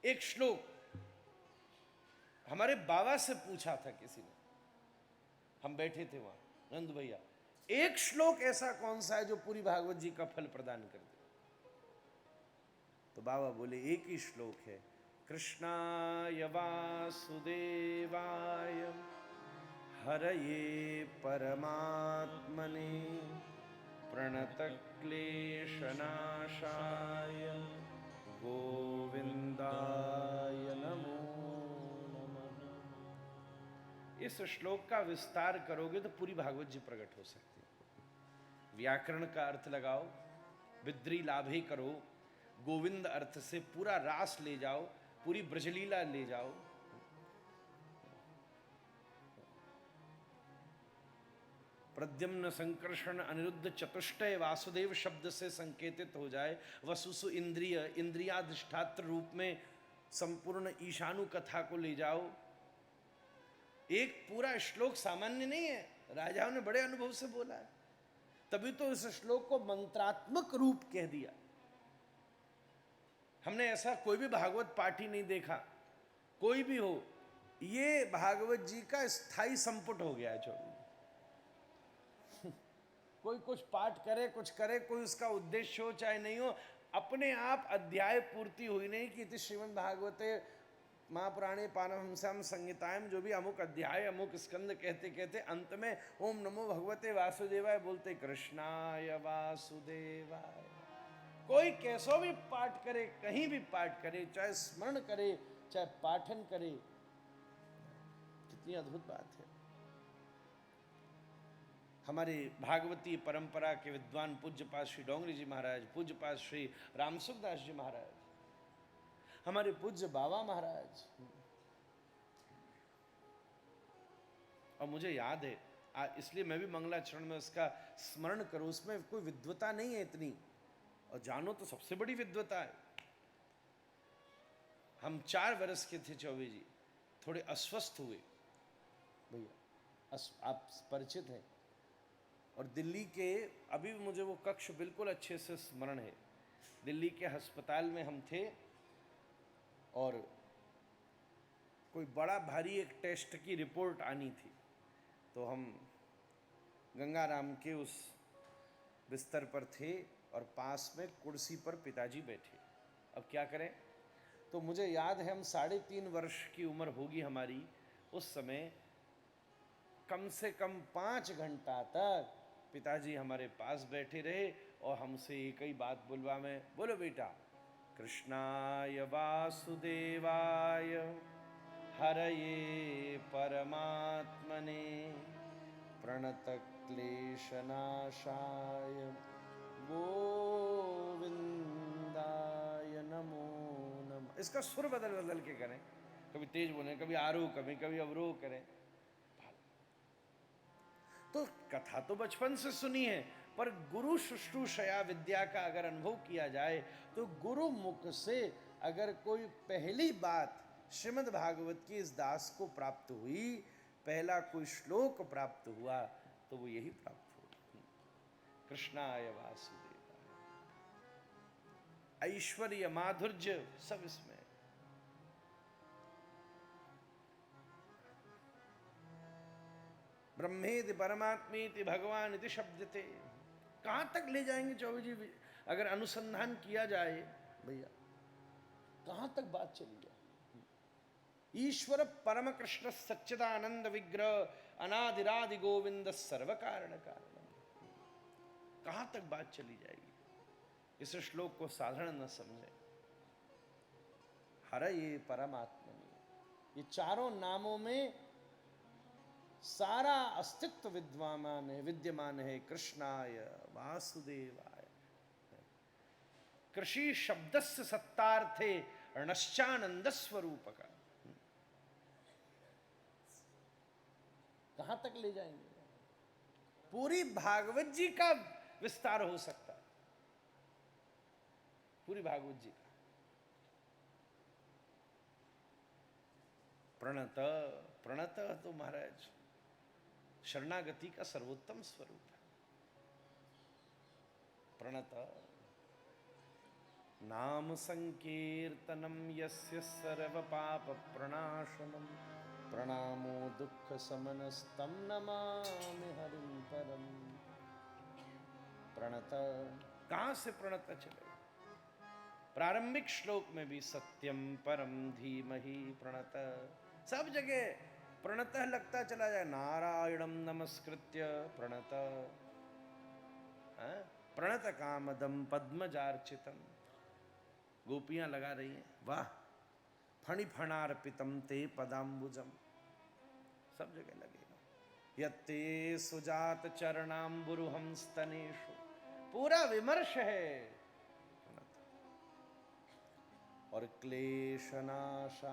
एक श्लोक। हमारे बाबा से पूछा था किसी ने, हम बैठे थे वहां, नंद भैया, एक श्लोक ऐसा कौन सा है जो पूरी भागवत जी का फल प्रदान कर दे? तो बाबा बोले एक ही श्लोक है, कृष्णाय वासुदेवाय हरये परमात्मने प्रणतक्लेशनाशाय गोविंदाय नमो नमः। इस श्लोक का विस्तार करोगे तो पूरी भागवत जी प्रकट हो सकती है। व्याकरण का अर्थ लगाओ, विद्री लाभे करो, गोविंद अर्थ से पूरा रास ले जाओ, पूरी ब्रजलीला ले जाओ। प्रद्युम्न संकर्षण अनिरुद्ध चतुष्टय वासुदेव शब्द से संकेतित हो जाए, वसुसु इंद्रिय, इंद्रियाधिष्ठात्र रूप में संपूर्ण ईशानु कथा को ले जाओ। एक पूरा श्लोक सामान्य नहीं है, राजाओं ने बड़े अनुभव से बोला है, तभी तो इस श्लोक को मंत्रात्मक रूप कह दिया। हमने ऐसा कोई भी भागवत पाठी नहीं देखा, कोई भी हो, ये भागवत जी का स्थायी संपुट हो गया है। चौबी कोई कुछ पाठ करे, कुछ करे, कोई उसका उद्देश्य हो चाहे नहीं हो, अपने आप अध्याय पूर्ति हुई नहीं कि इति श्रीमद् भागवते महापुराणे पारमहंस्याम संहितायाम, जो भी अमुक अध्याय अमुक स्कंद कहते कहते अंत में ओम नमो भगवते वासुदेवाय बोलते कृष्णाय वासुदेवाय। कोई कैसो भी पाठ करे, कहीं भी पाठ करे, चाहे स्मरण करे चाहे पाठन करे, कितनी अद्भुत बात है। हमारे भागवती परंपरा के विद्वान पूज्यपाद श्री डोंगरी जी महाराज, पूज्यपाद श्री रामसुखदास जी महाराज, हमारे पूज्य बाबा महाराज, और मुझे याद है, इसलिए मैं भी मंगलाचरण में उसका स्मरण करूं, उसमें कोई विद्वता नहीं है इतनी, और जानो तो सबसे बड़ी विद्वता है। हम 4 वर्ष के थे चौबे जी, थोड़े अस्वस्थ हुए भैया, आप परिचित हैं, और दिल्ली के, अभी भी मुझे वो कक्ष बिल्कुल अच्छे से स्मरण है, दिल्ली के अस्पताल में हम थे और कोई बड़ा भारी एक टेस्ट की रिपोर्ट आनी थी, तो हम गंगाराम के उस बिस्तर पर थे और पास में कुर्सी पर पिताजी बैठे। अब क्या करें, तो मुझे याद है हम 3.5 वर्ष की उम्र होगी हमारी उस समय, कम से कम 5 घंटा तक पिताजी हमारे पास बैठे रहे और हमसे एक ही बात बोलवा में, बोलो बेटा, कृष्णाय वासुदेवाय हरये परमात्मने प्रणतक्लेशनाशाय गोविंदाय नमो नमः। इसका सुर बदल बदल के करें, कभी तेज बोले, कभी आरोह, कभी अवरोह करें। तो कथा तो बचपन से सुनी है, पर गुरु शुश्रूषया विद्या का अगर अनुभव किया जाए तो गुरु मुख से अगर कोई पहली बात श्रीमद् भागवत की इस दास को प्राप्त हुई, पहला कोई श्लोक प्राप्त हुआ, तो वो यही प्राप्त हुआ, कृष्णाय वासुदेवाय। ऐश्वर्य माधुर्य सब इसमें। ब्रह्मेति परमात्मेति भगवान इति शब्दते। कहां तक ले जाएंगे चौबे जी अगर अनुसंधान किया जाए भैया, कहां तक बात चली जाए। ईश्वर परम कृष्ण सच्चिदानंद विग्रह अनादिरादि गोविंद सर्व कारण कारण, कहां तक बात चली जाएगी। इस श्लोक को साधारण न समझे। हरये परमात्मने, ये चारों नामों में सारा अस्तित्व विद्यमान है। कृष्णाय वासुदेवाय, कृषि शब्दस्य सत्तार्थे णश्चानंद स्वरूप का। कहां तक ले जाएंगे? पूरी भागवत जी का विस्तार हो सकता है, पूरी भागवत जी का। प्रणत प्रणत तो महाराज शरणागति का सर्वोत्तम स्वरूप है। प्रणत नाम संकीर्तनम यस्य सर्व पाप प्रणाशनम प्रणामो दुख समनस्तम नमामि हरिं परम। प्रणत, कहां से प्रणत चले? प्रारंभिक श्लोक में भी सत्यम परम धीमहि प्रणत, सब जगह प्रणत लगता चला जाए। नारायणम नमस्कृत्य प्रणत, प्रणत कामदम पद्मजार्चितम। गोपियां लगा रही हैं, वाह फणिफणार्पितम ते पदाम्बुजम, सब जगह लगेगा। यत्ते सुजात चरणाम्बुरुहं स्तनेषु, पूरा विमर्श है। और क्लेशनाशाय,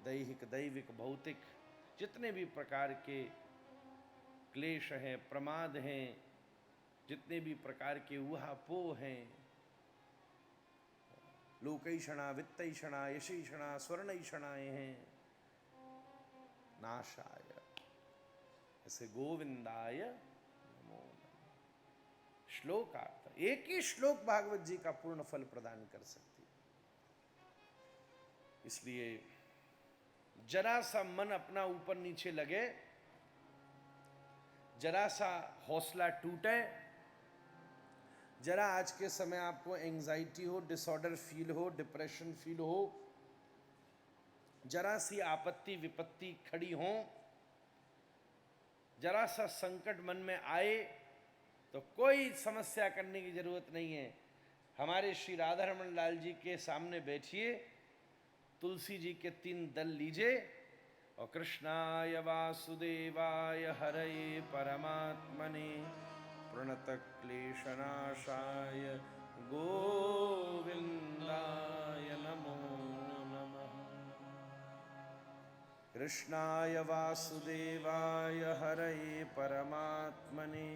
दैहिक दैविक भौतिक जितने भी प्रकार के क्लेश हैं, प्रमाद हैं, जितने भी प्रकार के ऊहापोह हैं, लोकैषणा वित्तैषणा यशैषणा स्वर्णैषणाएं हैं, नाशाय, ऐसे गोविंदाय नमो नमः। श्लोकार्थ, एक ही श्लोक भागवत जी का पूर्ण फल प्रदान कर सकती है। इसलिए जरा सा मन अपना ऊपर नीचे लगे, जरा सा हौसला टूटे, जरा आज के समय आपको एंजाइटी हो, डिसऑर्डर फील हो, डिप्रेशन फील हो, जरा सी आपत्ति विपत्ति खड़ी हो, जरा सा संकट मन में आए, तो कोई समस्या करने की जरूरत नहीं है। हमारे श्री राधारमण लाल जी के सामने बैठिए, तुलसी जी के 3 दल लीजिए और कृष्णाय वासुदेवाय हरये परमात्मने प्रणत क्लेशनाशाय गोविंदाय नमो नमः। कृष्णाय वासुदेवाय हरये परमात्मने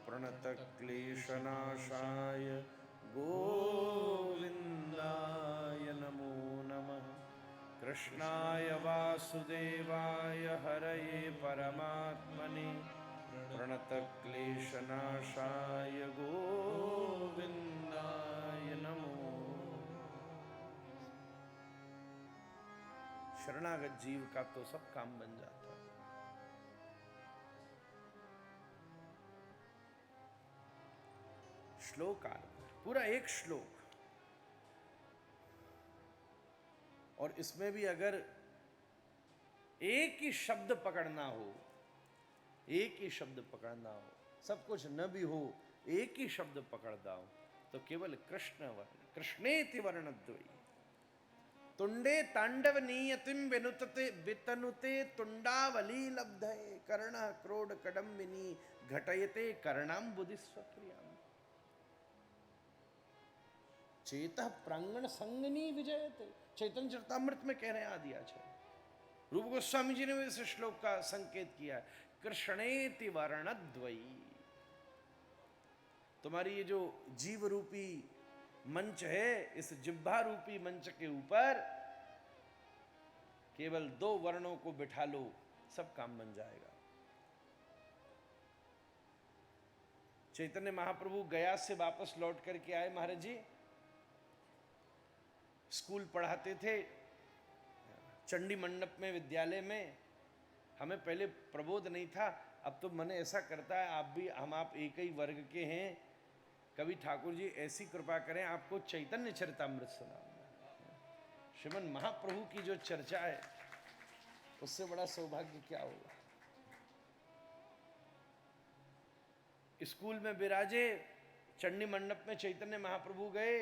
प्रणत क्लेशनाशाय गोविंदाय नमो नमः। कृष्णाय वासुदेवाय हरये परमात्मने प्रणत क्लेशनाशाय गोविंदाय नमो। शरणागत जीव का तो सब काम बन जाता है। श्लोकार्थ, पूरा एक श्लोक, और इसमें भी अगर एक ही शब्द पकड़ना हो, एक ही शब्द पकड़ना हो, सब कुछ न भी हो, एक ही शब्द पकड़ना हो, तो केवल कृष्ण वर्ण, कृष्णेति वर्णद्वयी। तुंडे तांडव नियतिम विनुतते वितनुते तुंडावली लब्धये कर्ण क्रोड कडम्बिनी घटयते कर्णाम्बुधि स्वक्रियाम। चेतः प्रांगण संगनी विजयते, चैतन्य चरितामृत में कह रहे हैं आदि आचार्य। रूप गोस्वामी जी ने इस श्लोक का संकेत किया, कृष्णेति वर्णद्वयी। तुम्हारी ये जो जीव रूपी मंच है, इस जिह्वा रूपी मंच के ऊपर केवल 2 वर्णों को बिठा लो, सब काम बन जाएगा। चैतन्य महाप्रभु गया से वापस लौट करके आए, महाराज जी स्कूल पढ़ाते थे चंडी मंडप में, विद्यालय में। हमें पहले प्रबोध नहीं था, अब तो मन ऐसा करता है आप भी, हम आप एक ही वर्ग के हैं, कभी ठाकुर जी ऐसी कृपा करें आपको चैतन्य चरितामृत सुनाऊं। श्रीमन महाप्रभु की जो चर्चा है, उससे बड़ा सौभाग्य क्या होगा। स्कूल में विराजे, चंडी मंडप में चैतन्य महाप्रभु गए,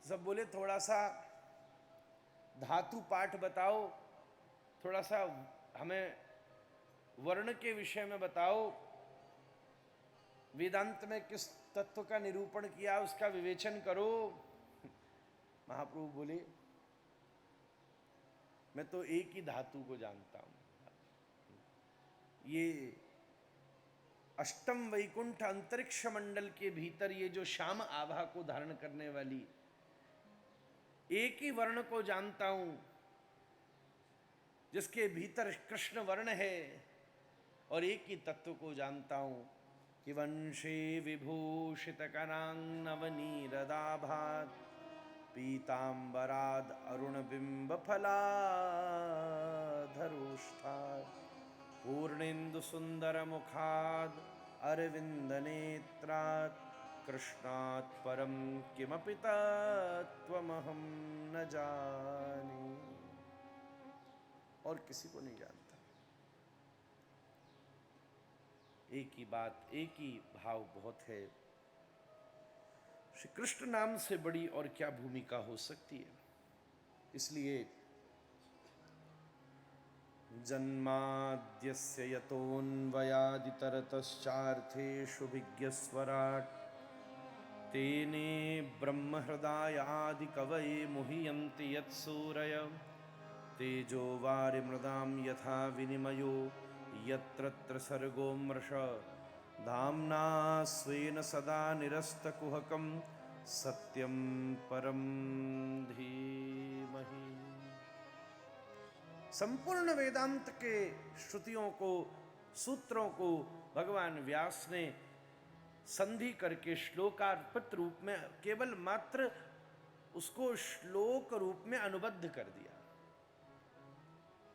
सब बोले थोड़ा सा धातु पाठ बताओ, थोड़ा सा हमें वर्ण के विषय में बताओ, वेदांत में किस तत्व का निरूपण किया उसका विवेचन करो। महाप्रभु बोले मैं तो एक ही धातु को जानता हूं, ये अष्टम वैकुंठ अंतरिक्ष मंडल के भीतर ये जो श्याम आभा को धारण करने वाली, एक ही वर्ण को जानता हूं जिसके भीतर कृष्ण वर्ण है, और एक ही तत्व को जानता हूं कि वंशे विभूषित करांगनवनीरदाभात पीतांबराद अरुण बिंब फलाधरोष्ठात् पूर्णेन्दु सुंदर मुखाद अरविंद नेत्रात् कृष्णात् परम किमपि तत्त्वमहं न जाने। और किसी को नहीं जानता। एक ही बात, एक ही भाव बहुत है। श्री कृष्ण नाम से बड़ी और क्या भूमिका हो सकती है। इसलिए जन्माद्यस्य यतोऽन्वयादितरतश्चार्थेषु विज्ञस्वराट् तेने ब्रह्महृदायादि कवये मुह्यन्ति यत्सूरय तेजो वारिमृदां यथा विनिमयो यत्र सर्गो मृषा धाम्ना स्वेन सदा निरस्तकुहकं सत्यं परं धीमहि। संपूर्ण वेदांत के श्रुतियों को, सूत्रों को भगवान व्यास ने संधि करके श्लोकार्पित रूप में केवल मात्र उसको श्लोक रूप में अनुबद्ध कर दिया,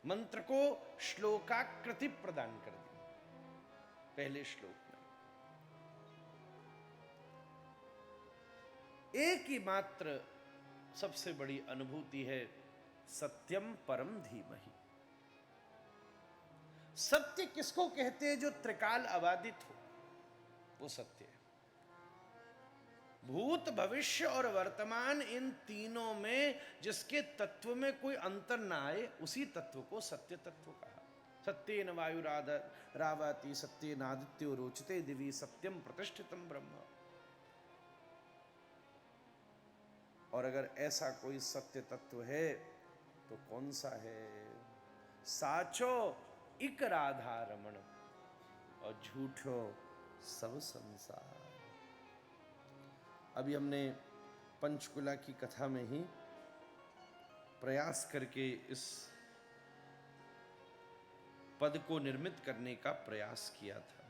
मंत्र को श्लोकाकृति प्रदान कर दी पहले श्लोक में। एक ही मात्र सबसे बड़ी अनुभूति है सत्यम परम धीमहि। सत्य किसको कहते हैं? जो त्रिकाल अबाधित हो, वो सत्य है। भूत, भविष्य और वर्तमान, इन तीनों में जिसके तत्व में कोई अंतर ना आए, उसी तत्व को सत्य तत्व कहा। सत्येन वायुरावति सत्येन आदित्यो रोचते दिवि सत्यम प्रतिष्ठितम ब्रह्म। और अगर ऐसा कोई सत्य तत्व है तो कौन सा है? साचो इक राधा रमण और झूठो सब संसार। अभी हमने पंचकुला की कथा में ही प्रयास करके इस पद को निर्मित करने का प्रयास किया था।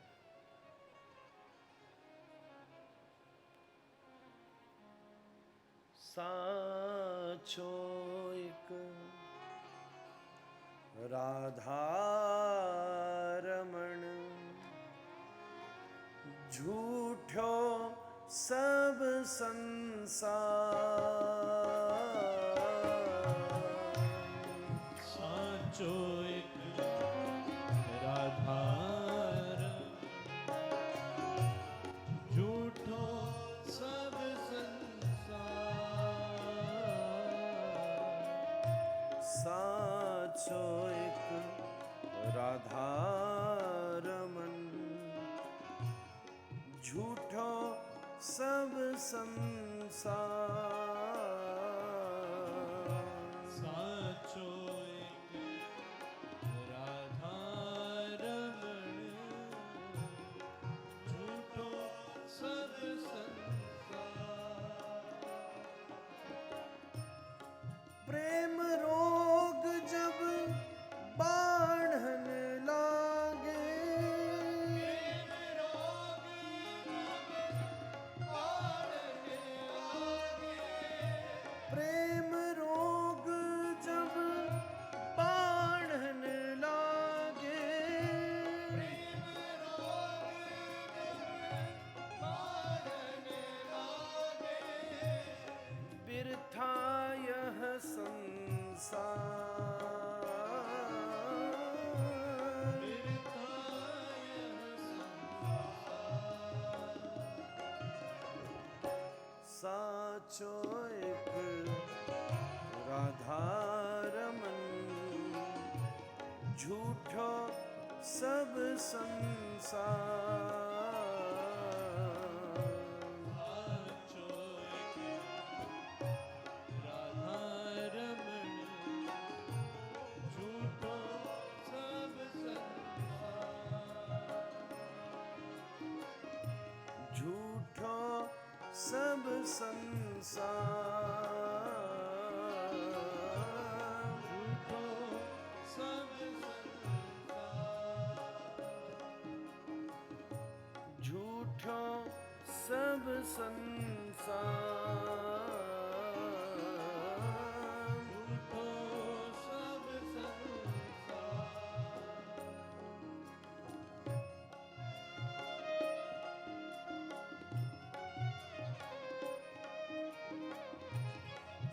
साचो एक राधा रमण झूठो सब संसार। साचो एक राधा झूठो सब संसार। साचो एक राधा रमन झूठो सब संसार। साचो एक राधा रमण झूठो सब संसार। प्रेम रोग जब बाढ़न लागे, प्रेम रोग जब बाढ़न लागे, बिरथा यह संसार। साचो एक राधा रमन झूठो सब संसार। सब संसार, झूठो सब संसार, झूठो सब संसार, झूठो सब संसार,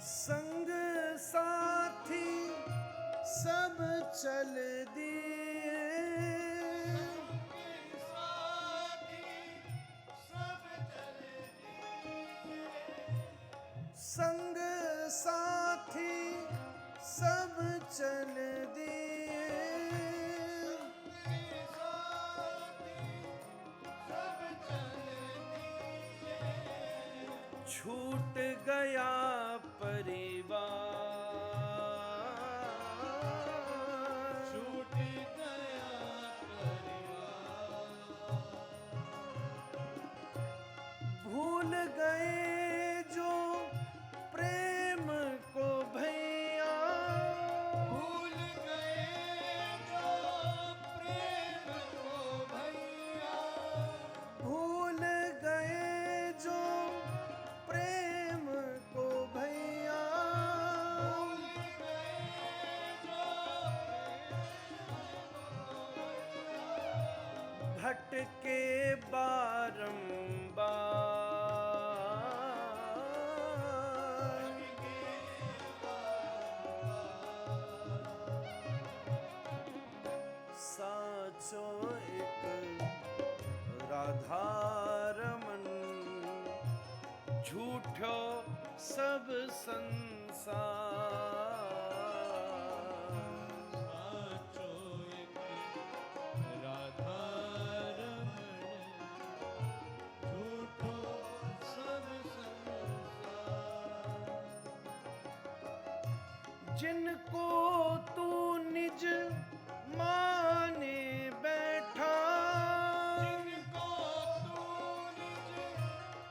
संग साथी सब चल दिए, साथी सब चले दिए, संग साथी सब चल दिए, साथी सब चले दिए, छूट गया परिवार, छूट गया परिवार, भूल गए जो प्रेम को भैया, भूल गए जो प्रेम को भैया, भूल गए जो प्रेम को भैया, भूल गए जो भटके बारंबार, साचो एक राधारमन, झूठो सब संसार, साचो एक राधा रमण, झूठो सब संसार, जिनको तू निज माने बैठा, जिनको तू निज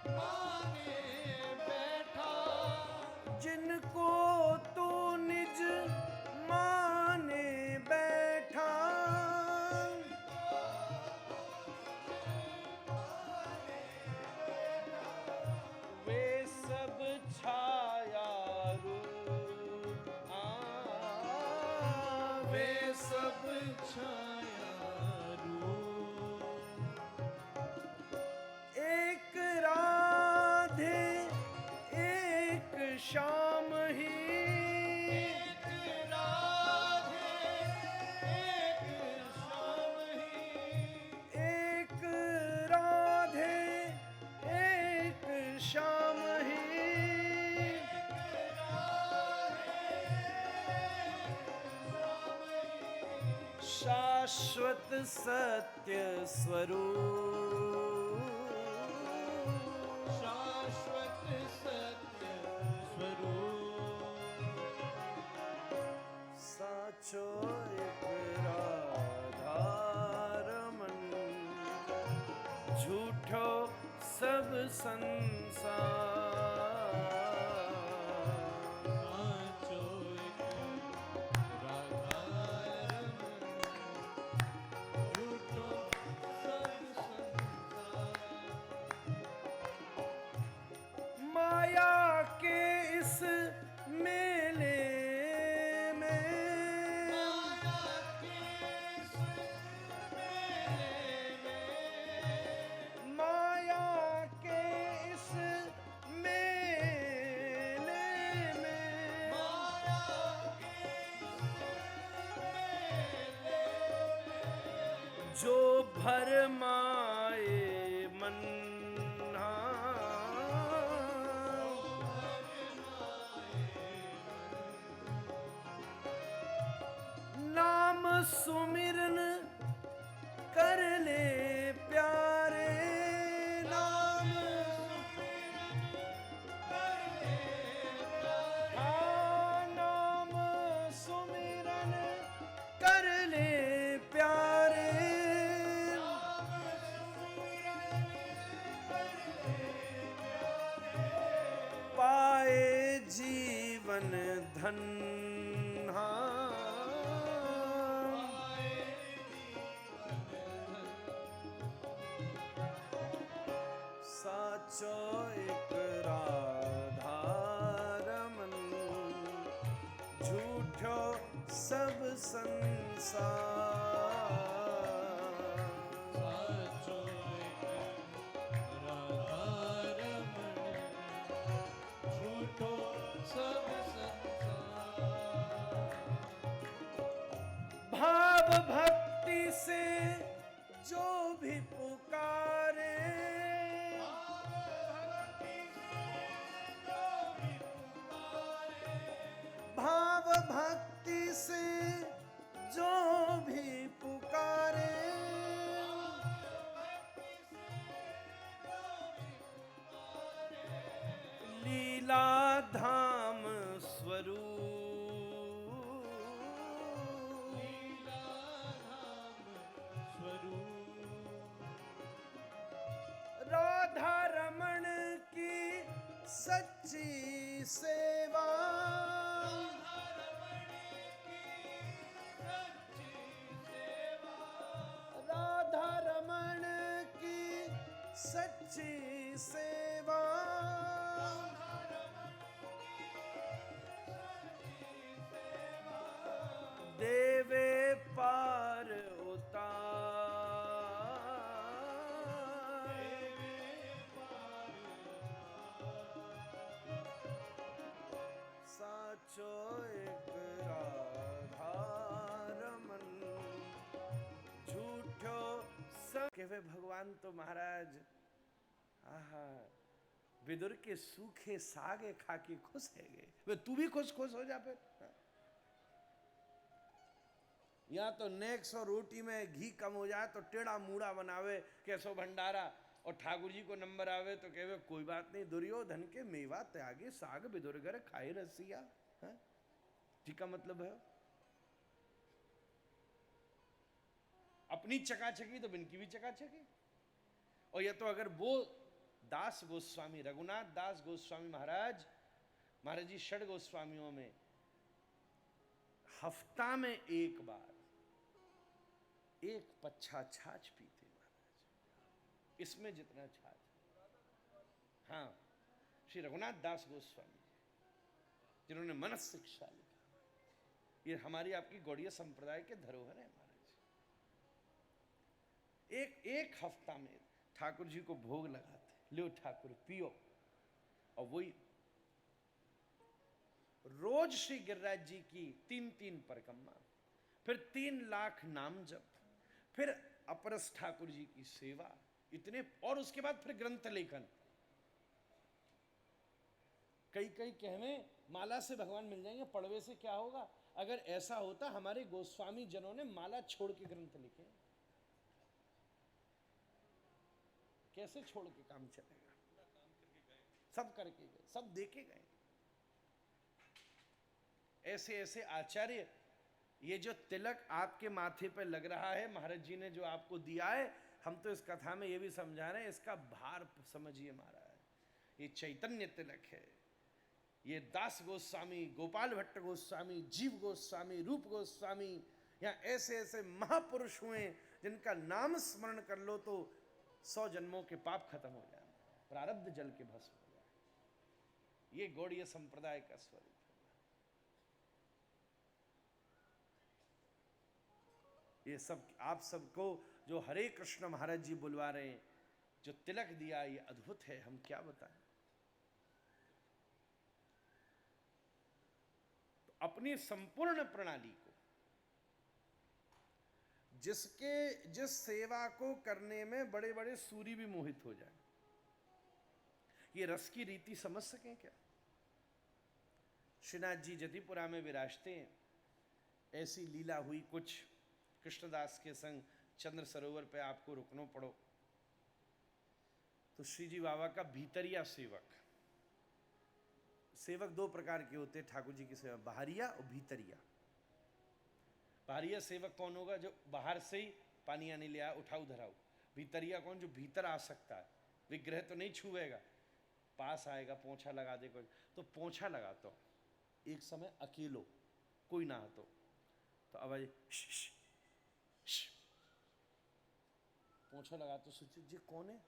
माने बैठा, जिनको तू निज माने बैठा, वे सब छाया रूप, वे सब छाया रूप, एक राधे एक श्याम ही, एक राधे एक श्याम ही, एक राधे एक श्याम ही, शाश्वत सत्य स्वरूप, शाश्वत सत्य स्वरूप, साचो एक राधारमन, झूठो सब संसार, साचो एक राधा रमण, झूठो सब संसार, माया के इस मेले में, माया के इस मेले में, माया के इस मेले में, माया के मेले में, जो भरमाए मन, नाम सुमिरन कर ले प्यारे, नाम हाँ, नाम सुमिरन कर ले प्यारे, धन साचो एक राधा रमन झूठो सब संसार साचो एक राधा रमण झूठो सब संसार भाव भक्ति से जो भी पुकारे भाव भक्ति से जो भी पुकारे लीला धाम स्वरूप राधा रमण की सच्ची सेवा राधा रमण की सच्ची सेवा देवे पार उतार साचो एक राधा रमन झूठो सब कहवे भगवान तो महाराज आहा विदुर के सूखे सागे खा के खुश है गए वे तू भी खुश खुश हो जा फिर या तो नेक्स और रोटी में घी कम हो जाए तो टेढ़ा मूड़ा बनावे कैसो भंडारा और ठाकुर जी को नंबर आवे तो कहे कोई बात नहीं दुर्योधन के मेवा त्यागे साग विदुरगर खाए रसिया ठीक का मतलब है अपनी चकाचकी तो बिनकी भी चकाचकी और ये तो अगर वो दास गोस्वामी रघुनाथ दास गोस्वामी महाराज जी षड गोस्वामियों में हफ्ता में एक बार एक पच्छा छाछ पीते महाराज इसमें जितना छाछ हाँ श्री रघुनाथ दास गोस्वामी जिन्होंने मनस शिक्षा लिखा ये हमारी आपकी गौड़ीय संप्रदाय के धरोहर है महाराज एक हफ्ता में ठाकुर जी को भोग लगाते लो ठाकुर पियो और वही रोज श्री गिरिराज जी की 3 परिक्रमा फिर 3 लाख नाम जप फिर अपरस ठाकुर जी की सेवा इतने और उसके बाद फिर ग्रंथ लेखन कई कहवे माला से भगवान मिल जाएंगे पड़वे से क्या होगा अगर ऐसा होता हमारे गोस्वामी जनों ने माला छोड़ के ग्रंथ लिखे कैसे छोड़ के काम चलेगा सब करके गए सब देके गए ऐसे आचार्य ये जो तिलक आपके माथे पर लग रहा है महाराज जी ने जो आपको दिया है हम तो इस कथा में ये भी समझा रहे हैं इसका भार समझिए महाराज ये चैतन्य तिलक है ये दास गोस्वामी गोपाल भट्ट गोस्वामी जीव गोस्वामी रूप गोस्वामी यहाँ ऐसे महापुरुष हुए जिनका नाम स्मरण कर लो तो 100 जन्मों के पाप खत्म हो जाए प्रारब्ध जल के भस्म हो जाए ये गौड़ीय संप्रदाय का स्वरूप ये सब आप सबको जो हरे कृष्ण महाराज जी बुलवा रहे हैं जो तिलक दिया ये अद्भुत है हम क्या बताएं तो अपनी संपूर्ण प्रणाली को जिस सेवा को करने में बड़े बड़े सूरी भी मोहित हो जाए ये रस की रीति समझ सकें क्या श्रीनाथ जी जतिपुरा में विराजते हैं ऐसी लीला हुई कुछ कृष्णदास के संग चंद्र सरोवर पे आपको रुकना पड़ो तो श्री जी बाबा का भीतरिया सेवक 2 प्रकार के होते हैं ठाकुर जी की सेवा बाहरिया और भीतरिया बाहरिया सेवक कौन होगा जो बाहर से ही पानी आने ले आया उठाऊ धराऊ भीतरिया कौन जो भीतर आ सकता है विग्रह तो नहीं छुएगा पास आएगा पोंछा लगा दे कोई तो पोंछा लगाता हूँ एक समय अकेलो, कोई ना तो आवाज पोछा लगा तो सोचे जी कौन है,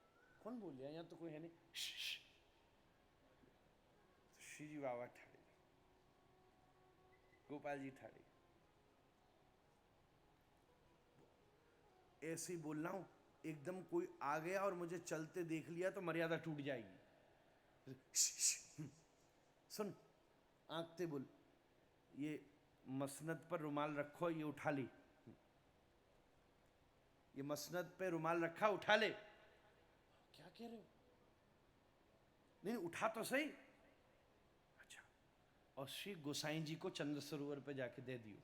कौन बोल रहा है, यहाँ तो कोई है नहीं। श्री जी बाबा ठाड़े, गोपाल जी ठाड़े, ऐसे ही बोल रहा हूं, एकदम कोई आ गया और मुझे चलते देख लिया तो मर्यादा टूट जाएगी। सुन, आंखते बोल, ये मसनद पर रुमाल रखो, ये उठा ली, ये मसनद पे रुमाल रखा, उठा ले। क्या कह रहे हो? नहीं उठा तो सही। अच्छा, और श्री गोसाई जी को चंद्र सरोवर पे जाके दे दियो,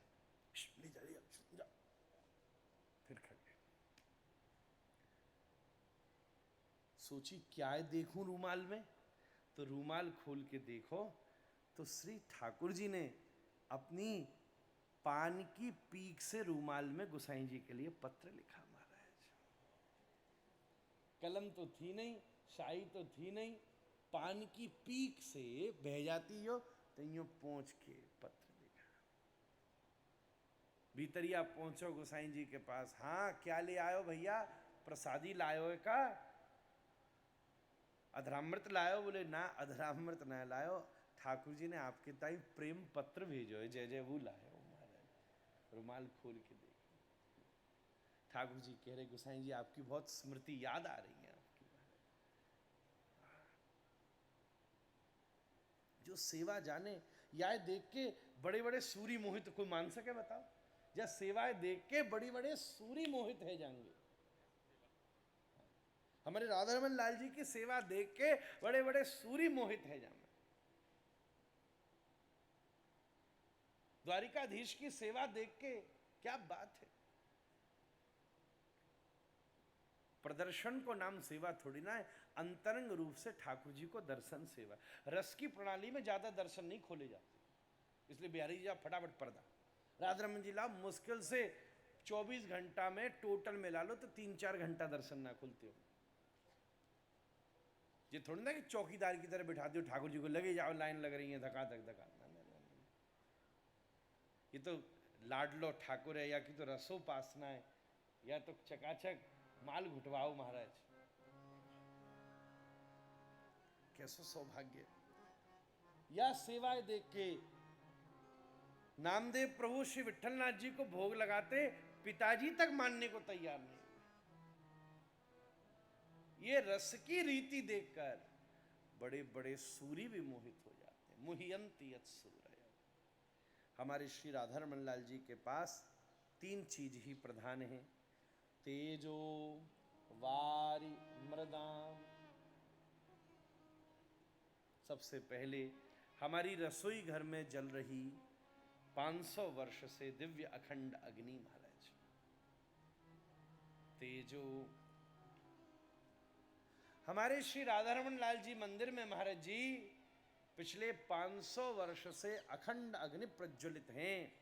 ले जा, जा। फिर खड़े सोची क्या है देखूं रूमाल में, तो रूमाल खोल के देखो तो श्री ठाकुर जी ने अपनी पान की पीक से रूमाल में गोसाई जी के लिए पत्र लिखा। महाराज कलम तो थी नहीं, शाही तो थी नहीं, पान की पीक से बह जाती हो तो यूं पहुंच के पत्र लिखा। भीतरिया पहुंचो गोसाई जी के पास, हाँ क्या ले आयो भैया, प्रसादी लायो है का, अधरामृत लायो? बोले ना अधरामृत ना लायो, ठाकुर जी ने आपके ताई प्रेम पत्र भेजो है, जय जय वो लायो। महाराज रुमाल खोल के देख, ठाकुर जी कह रहे गोसाई जी आपकी बहुत स्मृति याद आ रही है आपकी। जो सेवा जाने, या देख के बड़े बड़े सूरी मोहित, कोई मान सके बताओ? या सेवाएं देख के बड़ी बड़े सूरी मोहित है जाएंगे। हमारे राधा रमन लाल जी की सेवा देख के बड़े बड़े सूरी मोहित है जाना। द्वारिकाधीश की सेवा देख के क्या बात है। प्रदर्शन को नाम सेवा थोड़ी ना है, अंतरंग रूप से ठाकुर जी को दर्शन सेवा। रस की प्रणाली में ज्यादा दर्शन नहीं खोले जाते, इसलिए बिहारी जी आप फटाफट पर्दा, राधा रमन जी लाओ, मुश्किल से 24 घंटा में टोटल मिला लो तो 3-4 घंटा दर्शन ना खुलते हो। ये थोड़ी ना कि चौकीदार की तरह बिठा दो ठाकुर जी को, लगे जाओ लाइन लग रही है धका धक धका। ये तो लाडलो ठाकुर है, या कि तो रसोपासना है, या तो चकाचक माल घुटवाओ। महाराज कैसा सौभाग्य। या सेवाएं देख के नामदेव प्रभु श्री विट्ठलनाथ जी को भोग लगाते, पिताजी तक मानने को तैयार नहीं। ये रस की रीति देखकर बड़े बड़े सूरी भी मोहित हो जाते हैं। मुह्यंति यत् सूरय। हमारे श्री राधा रमन लाल जी के पास 3 चीज ही प्रधान है, तेजो वारि मृदाम। सबसे पहले हमारी रसोई घर में जल रही 500 वर्ष से दिव्य अखंड अग्नि। महाराज तेजो, हमारे श्री राधा रमन लाल जी मंदिर में महाराज जी पिछले 500 वर्ष से अखंड अग्नि प्रज्वलित हैं।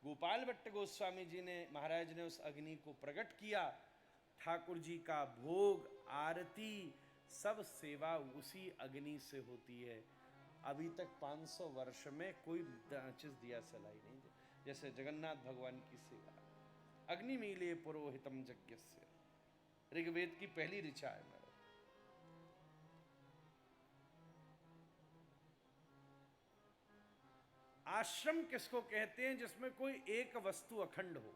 गोपाल भट्ट गोस्वामी जी ने, महाराज ने उस अग्नि को प्रकट किया। ठाकुर जी का भोग, आरती, सब सेवा उसी अग्नि से होती है। अभी तक 500 वर्ष में कोई चीज दिया सलाई नहीं, जैसे जगन्नाथ भगवान की सेवा। अग्नि मीले पुरोहितम यज्ञस्य, ऋग्वेद की पहली ऋचा है। आश्रम किसको कहते हैं? जिसमें कोई एक वस्तु अखंड हो।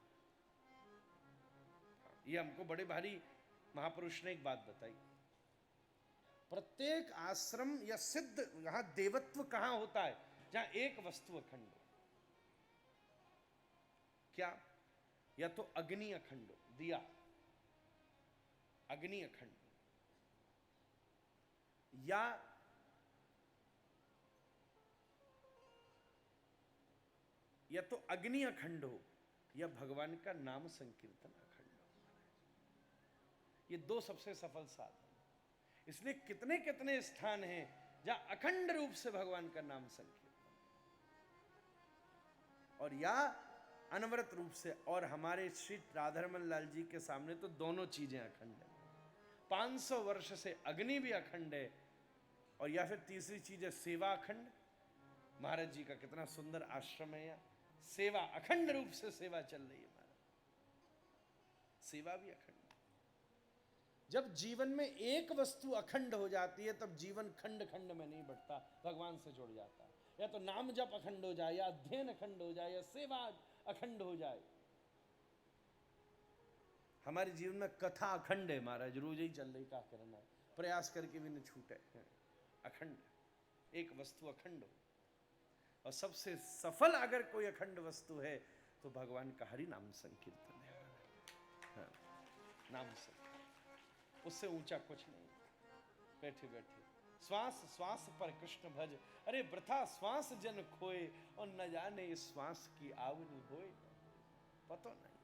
ये हमको बड़े भारी महापुरुष ने एक बात बताई। प्रत्येक आश्रम या सिद्ध, यहां देवत्व कहां होता है? जहां एक वस्तु अखंड हो। क्या? या तो अग्नि अखंड हो, दिया अग्नि अखंड, या तो अग्नि अखंड हो, या भगवान का नाम संकीर्तन अखंड हो। ये 2 सबसे सफल साधन। इसलिए कितने कितने स्थान हैं जहां अखंड रूप से भगवान का नाम संकीर्तन, और या अनवरत रूप से। और हमारे श्री राधा रमन लाल जी के सामने तो दोनों चीजें अखंड है। 500 वर्ष से अग्नि भी अखंड है, और या फिर तीसरी चीज है सेवा अखंड, महाराज जी का कितना सुंदर आश्रम है यहाँ, सेवा अखंड रूप से सेवा चल रही है महाराज, सेवा भी अखंड। जब जीवन में एक वस्तु अखंड हो जाती है तब जीवन खंड खंड में नहीं बढ़ता, भगवान से जुड़ जाता है। या तो नाम जप अखंड हो जाए, या अध्ययन अखंड हो जाए, या सेवा अखंड हो जाए। हमारे जीवन में कथा अखंड है महाराज, रोज ही चल रही, क्या करना है, प्रयास करके भी नहीं छूटे, अखंड, एक वस्तु अखंड हो। और सबसे सफल अगर कोई अखंड वस्तु है तो भगवान का हरि नाम संकीर्तन है। हाँ, नाम संकीर्तन, उससे ऊंचा कुछ नहीं। बैठे बैठे श्वास श्वास पर कृष्ण भज, अरे वृथा श्वास जन खोए, और न जाने इस श्वास की आवनी होए, पता नहीं।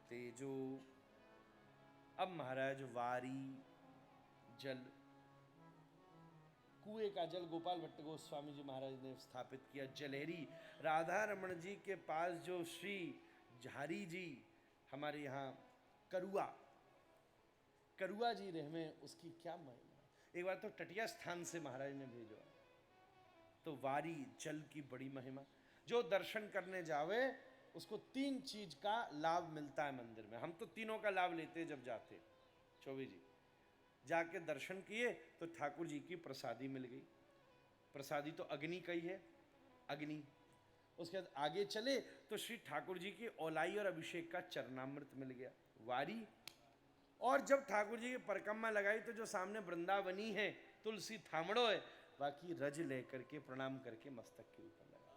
तेजो, अब महाराज वारी जल, कुएं का जल गोपाल भट्ट गोस्वामी जी महाराज ने स्थापित किया। जलेरी, राधा रमन जी के पास जो श्री झारी जी, हमारे यहाँ करुआ जी रहे, उसकी क्या महिमा। एक बार तो टटिया स्थान से महाराज ने भेजो, तो वारी जल की बड़ी महिमा। जो दर्शन करने जावे उसको 3 चीज का लाभ मिलता है मंदिर में। हम तो तीनों का लाभ लेते जब जाते। चौबे जी जाके दर्शन किए तो ठाकुर जी की प्रसादी मिल गई, प्रसादी तो अग्नि का ही है, अग्नि। उसके बाद आगे चले तो श्री ठाकुर जी की औलाई और अभिषेक का चरणामृत मिल गया, वारी। और जब ठाकुर जी की परिक्रमा लगाई तो जो सामने वृंदावनी है, तुलसी थामड़ो है, बाकी रज लेकर के प्रणाम करके मस्तक के ऊपर लगा।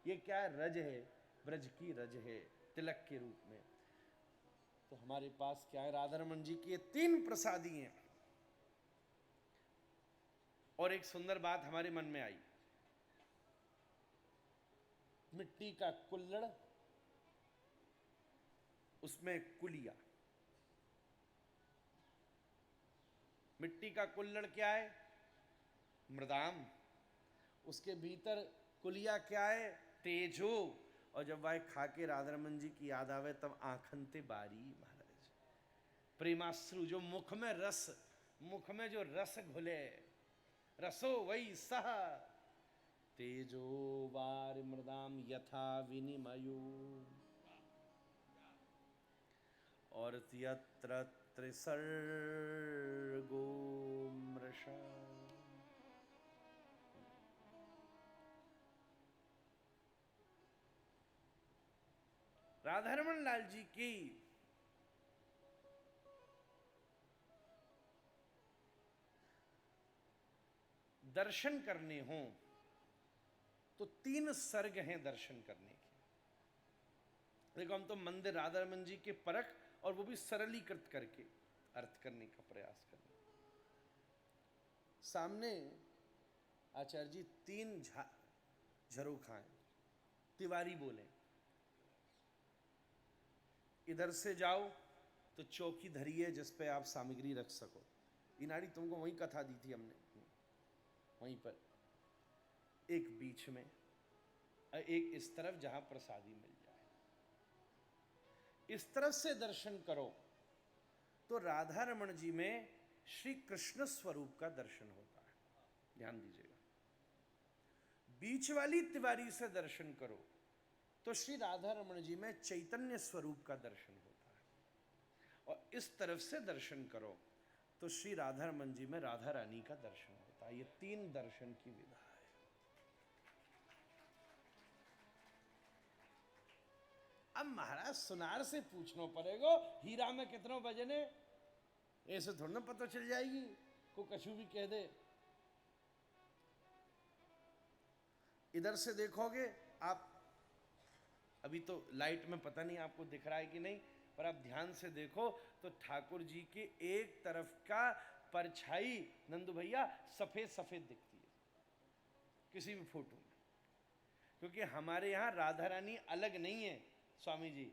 ये क्या रज है, ब्रज की रज है, तिलक के रूप में। तो हमारे पास क्या है, राधा रमन जी की 3 प्रसादी हैं। और एक सुंदर बात हमारे मन में आई, मिट्टी का कुल्लड़, उसमें कुलिया। मिट्टी का कुल्लड़ क्या है, मृदाम। उसके भीतर कुलिया क्या है, तेजो। और जब वह खा के राधा रमन जी की याद आवे तब आंखनते बारी महाराज, प्रेमाश्रु, जो मुख में रस, मुख में जो रस घुले, रसो वही सह, तेजो वार मृदाम यथा विनिमयो। और यत्र त्रिसर्गो मृषा। राधारमण लाल जी की दर्शन करने हों तो 3 सर्ग हैं दर्शन करने के। देखो, हम तो मंदिर राधारमण जी के परख, और वो भी सरलीकृत करके अर्थ करने का प्रयास करें। सामने आचार्य जी 3 झरोखाएं, तिवारी बोले, इधर से जाओ तो चौकी धरी है जिस पे आप सामग्री रख सको। इनाड़ी तुमको वही कथा दी थी हमने, वहीं पर एक बीच में, एक इस तरफ जहां प्रसादी मिल जाए। इस तरफ से दर्शन करो तो राधा रमण जी में श्री कृष्ण स्वरूप का दर्शन होता है, ध्यान दीजिएगा। बीच वाली तिवारी से दर्शन करो तो श्री राधा रमण जी में चैतन्य स्वरूप का दर्शन होता है। और इस तरफ से दर्शन करो तो श्री राधा रमण जी में राधा रानी का दर्शन होता है। ये 3 दर्शन की विधा है। अब महाराज सुनार से पूछना पड़ेगा, हीरा में कितने वजन है, ऐसे थोड़ा ना पता चल जाएगी, को कछु भी कह दे। इधर से देखोगे आप, अभी तो लाइट में पता नहीं आपको दिख रहा है कि नहीं, पर आप ध्यान से देखो तो ठाकुर जी के एक तरफ का परछाई नंदू भैया सफेद सफेद दिखती है किसी भी फोटो में, क्योंकि हमारे यहाँ राधा रानी अलग नहीं है। स्वामी जी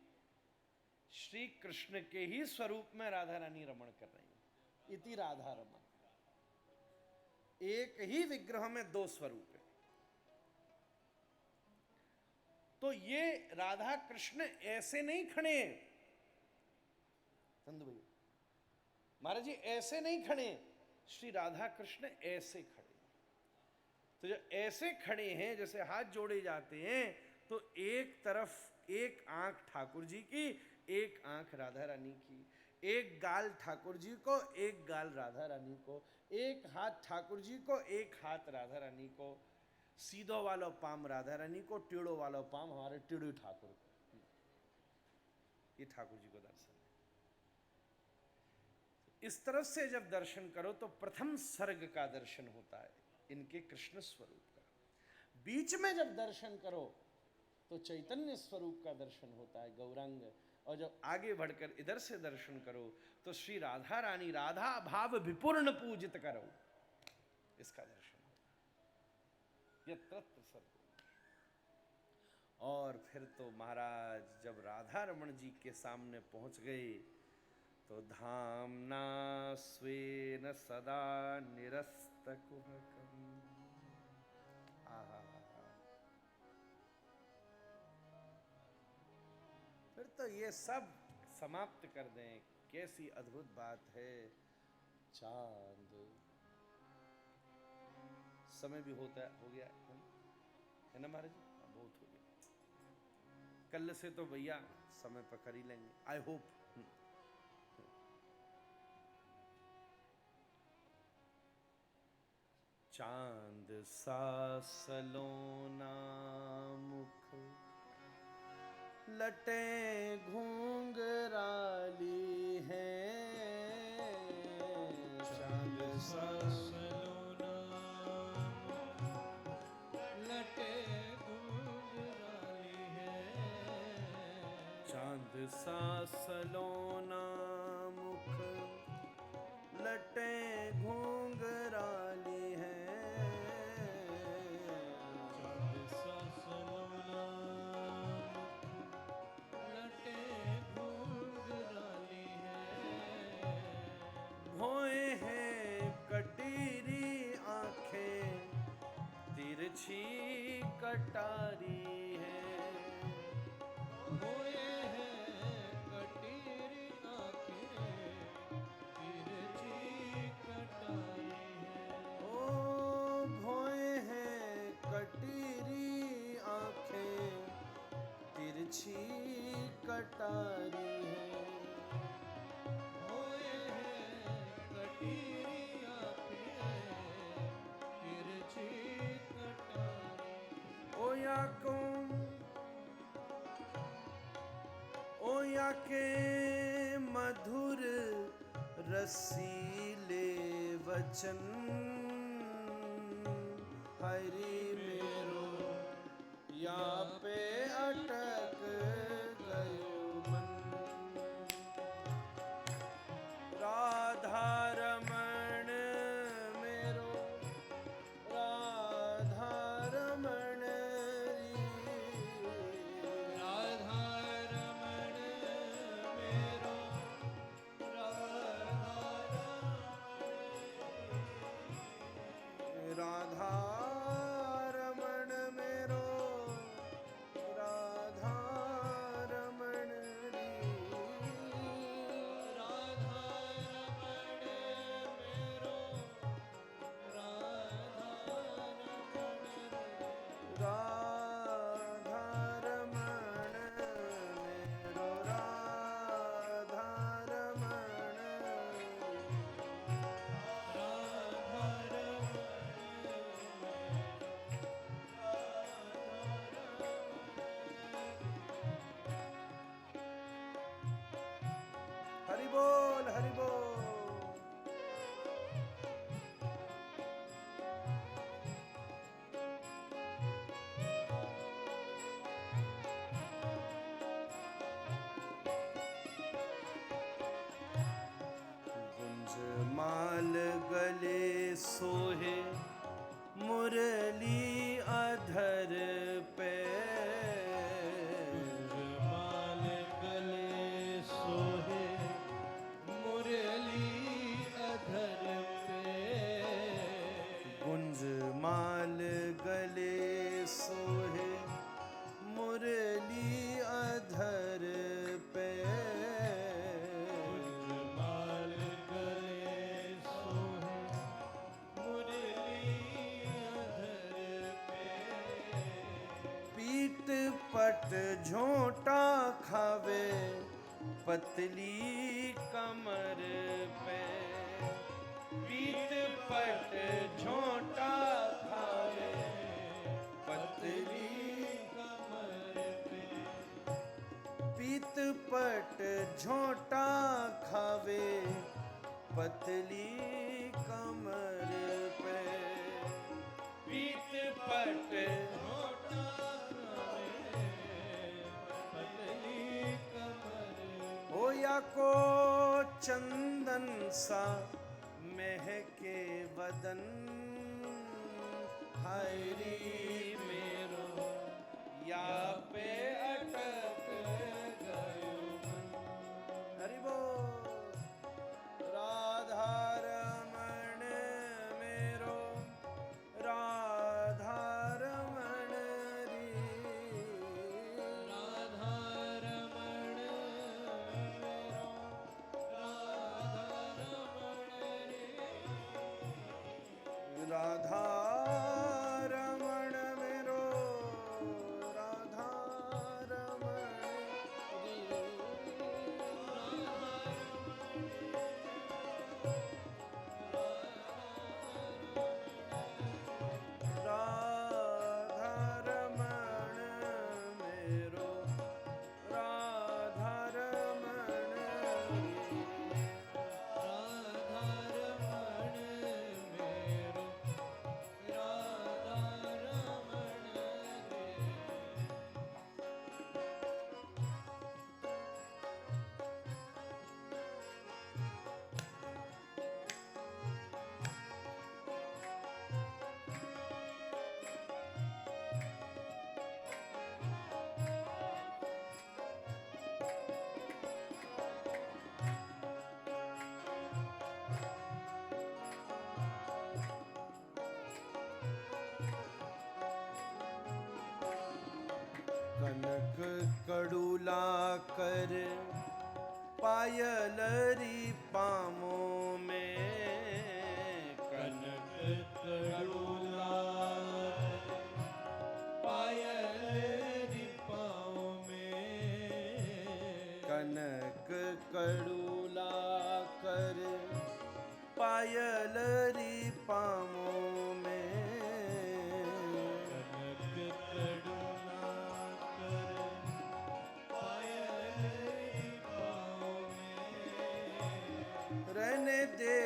श्री कृष्ण के ही स्वरूप में राधा रानी रमण कर रही है। इति राधा रमण, एक ही विग्रह में 2 स्वरूप है। तो ये राधा कृष्ण ऐसे नहीं खड़े, नंदू भैया महाराज जी ऐसे नहीं खड़े, श्री राधा कृष्ण ऐसे खड़े। तो जो ऐसे खड़े हैं जैसे हाथ जोड़े जाते हैं, तो एक तरफ एक आंख ठाकुर जी की, एक आंख राधा रानी की, एक गाल ठाकुर जी को, एक गाल राधा रानी को, एक हाथ ठाकुर जी को, एक हाथ राधा रानी को, सीधो वालो पाम राधा रानी को, टेढ़ो वालो पाम हमारे टेढ़ो ठाकुर को। ये ठाकुर जी को दर्शन है। इस तरफ से जब दर्शन करो तो प्रथम सर्ग का दर्शन होता है इनके कृष्ण स्वरूप का। बीच में जब दर्शन करो तो चैतन्य स्वरूप का दर्शन होता है, गौरांग। और जब आगे बढ़कर इधर से दर्शन करो तो श्री राधा रानी, राधा भाव विपूर्ण पूजित करो, इसका दर्शन होता है। यत्र सर्वो। और फिर तो महाराज जब राधा रमण जी के सामने पहुंच गए तो धामना स्वेन सदा निरस्त कुहकम। फिर तो ये सब समाप्त कर दें। कैसी अद्भुत बात है। चांद, समय भी हो गया है ना महाराज जी? बहुत हो गया। कल से तो भैया समय पर कर ही लेंगे, आई होप। चांद सा सलोना मुख, लटें घूंघराली हैं। चांद सा सलोना लटें घूंघराली है। चांद सा सलोना मुख, लटें घूंघराली हैं। चांद सा सलोना लटें घूंघराली है। भोए हैं कटीरी आंखें, तिरछी कटारी है। भोए हैं कटीरी आंखें, तिरछी कटारी है। ओ भोए हैं कटीरी आंखें, तिरछी कटारी है। भोए हैं कटीरी आंखें, तिरछी कटारी। ओ या के मधुर रसीले वचन, हरि मेरो या पे अटक गयो मन। राधा रमण मेरो, राधा रमण री। राधा रमण मेरो, राधा रमण मेरो, राधा रमण री। राधा रमण मेरो, राधा रमण। राधा रमण मेरो, राधा रमण। हरि बोल, हरि बोल। गुंज माल गले सोहे, मुरली अधर पे। माल गले सोहे, मुरली अधर पे। गुंज माल गले सोहे, मुरली अधर पे। माल गले सोहे, मुरली अधर झोंटा खावे पतली कमर पे, पीत पट झोंटा खावे पतली कमर पे, पीत पट झोंटा खावे पतली कमर पे, पीत पट झोंटा खावे पतली कमर, होया को चंदन सा महके वदन, हाय री मेरो या पे अटक गयो मन। हरि बोल। राधा रमण मेरो, राधा रमण री, राधा रमण मेरो, राधा रमण रे, राधा रमण मेरो, राधा रमण री, राधा रमण मेरो, राधा रमण री, राधा रमण मेरो, राधा रमण रे, कनक कड़ूला कर पायलरी पामों में, कनक कड़ूला पायल रिपाओं में, कनक कड़ूला कर पायलरी पामों में, कनक कड़ूला कर पायल रिपाओं में, रहने दे,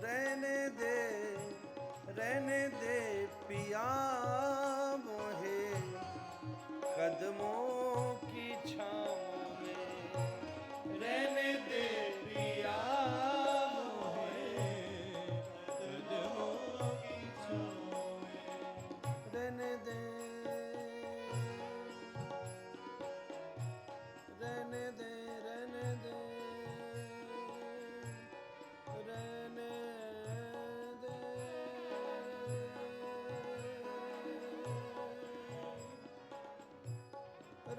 रहने दे, रहने दे पिया मोहे कदमों की छाँव में, रहने दे पिया मोहे, कदमों की छाँव में, रहने दे, रहने दे, रहने दे, रहने दे,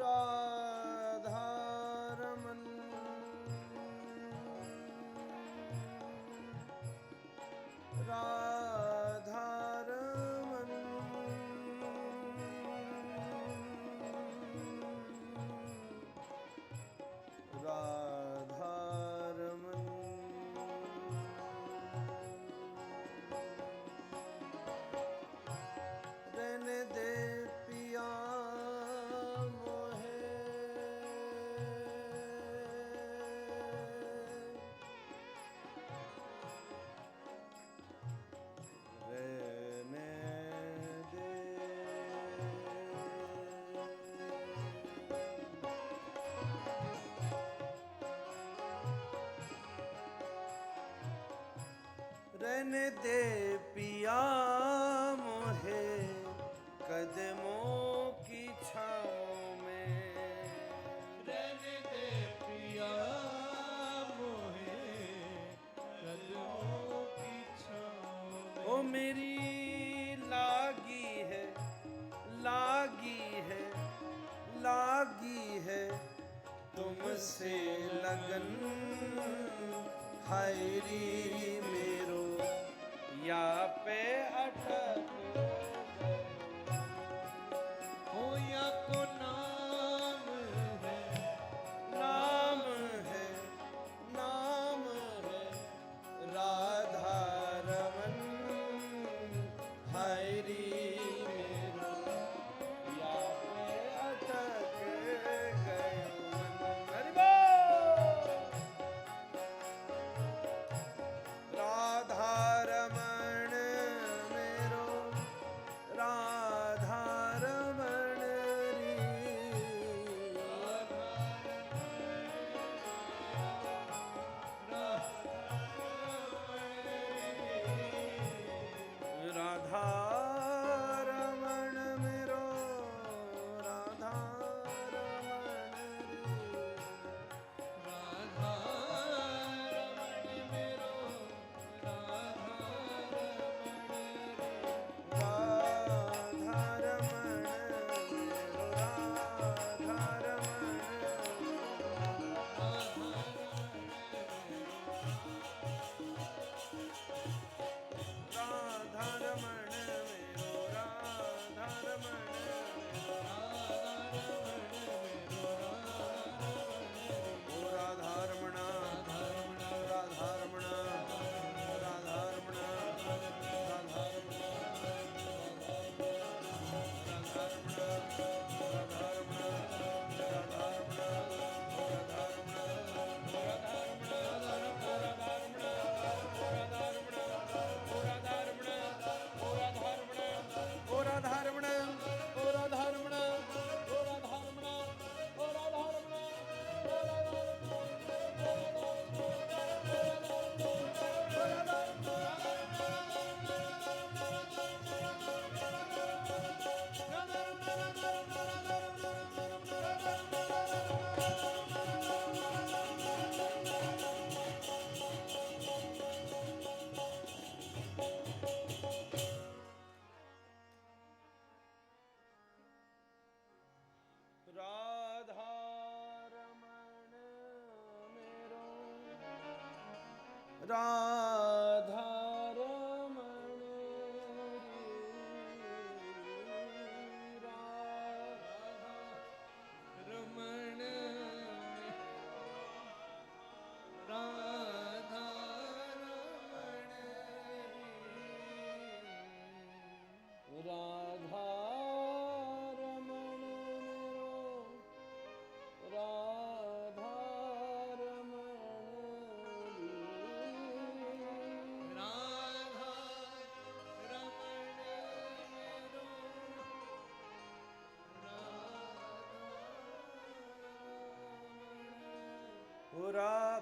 राधा रमन, राधा रमन, राधा रमन, रहने दे पिया मोहे, रहने दे, रहने दे पिया मोहे कदमों की छाँव में, रहने दे पिया मोहे कदमों की छाँव में, ओ मेरी लागी है, लागी है, लागी है तुमसे लगन, हाय री मेरो या पे अटक होया को ना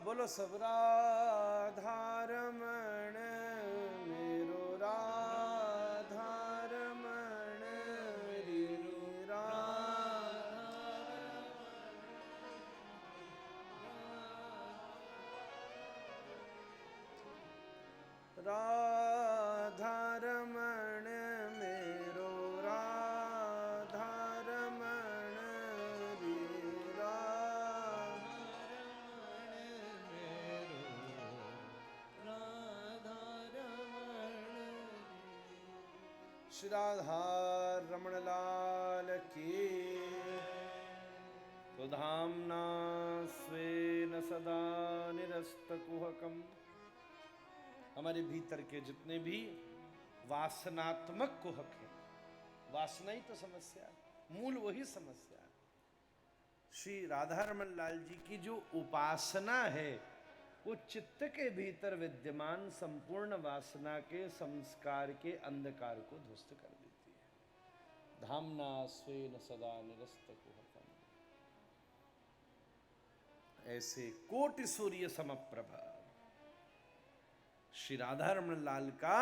बोलो सब राधा रमण मेरो राधा रमण रे राधा रमण मेरो राधा रमण रे श्री राधा रमण लाल की सुधाम्ना स्वेन सदा निरस्तकुहकम्। हमारे भीतर के जितने भी वासनात्मक कुहक हैं, वासना ही तो समस्या है, मूल वही समस्या है। श्री राधा रमन लाल जी की जो उपासना है वो चित्त के भीतर विद्यमान संपूर्ण वासना के संस्कार के अंधकार को ध्वस्त कर देती है। धामना स्वेन सदा निरस्त कुहकम्। ऐसे कोटि सूर्य समप्रभा श्री राधा रमन लाल का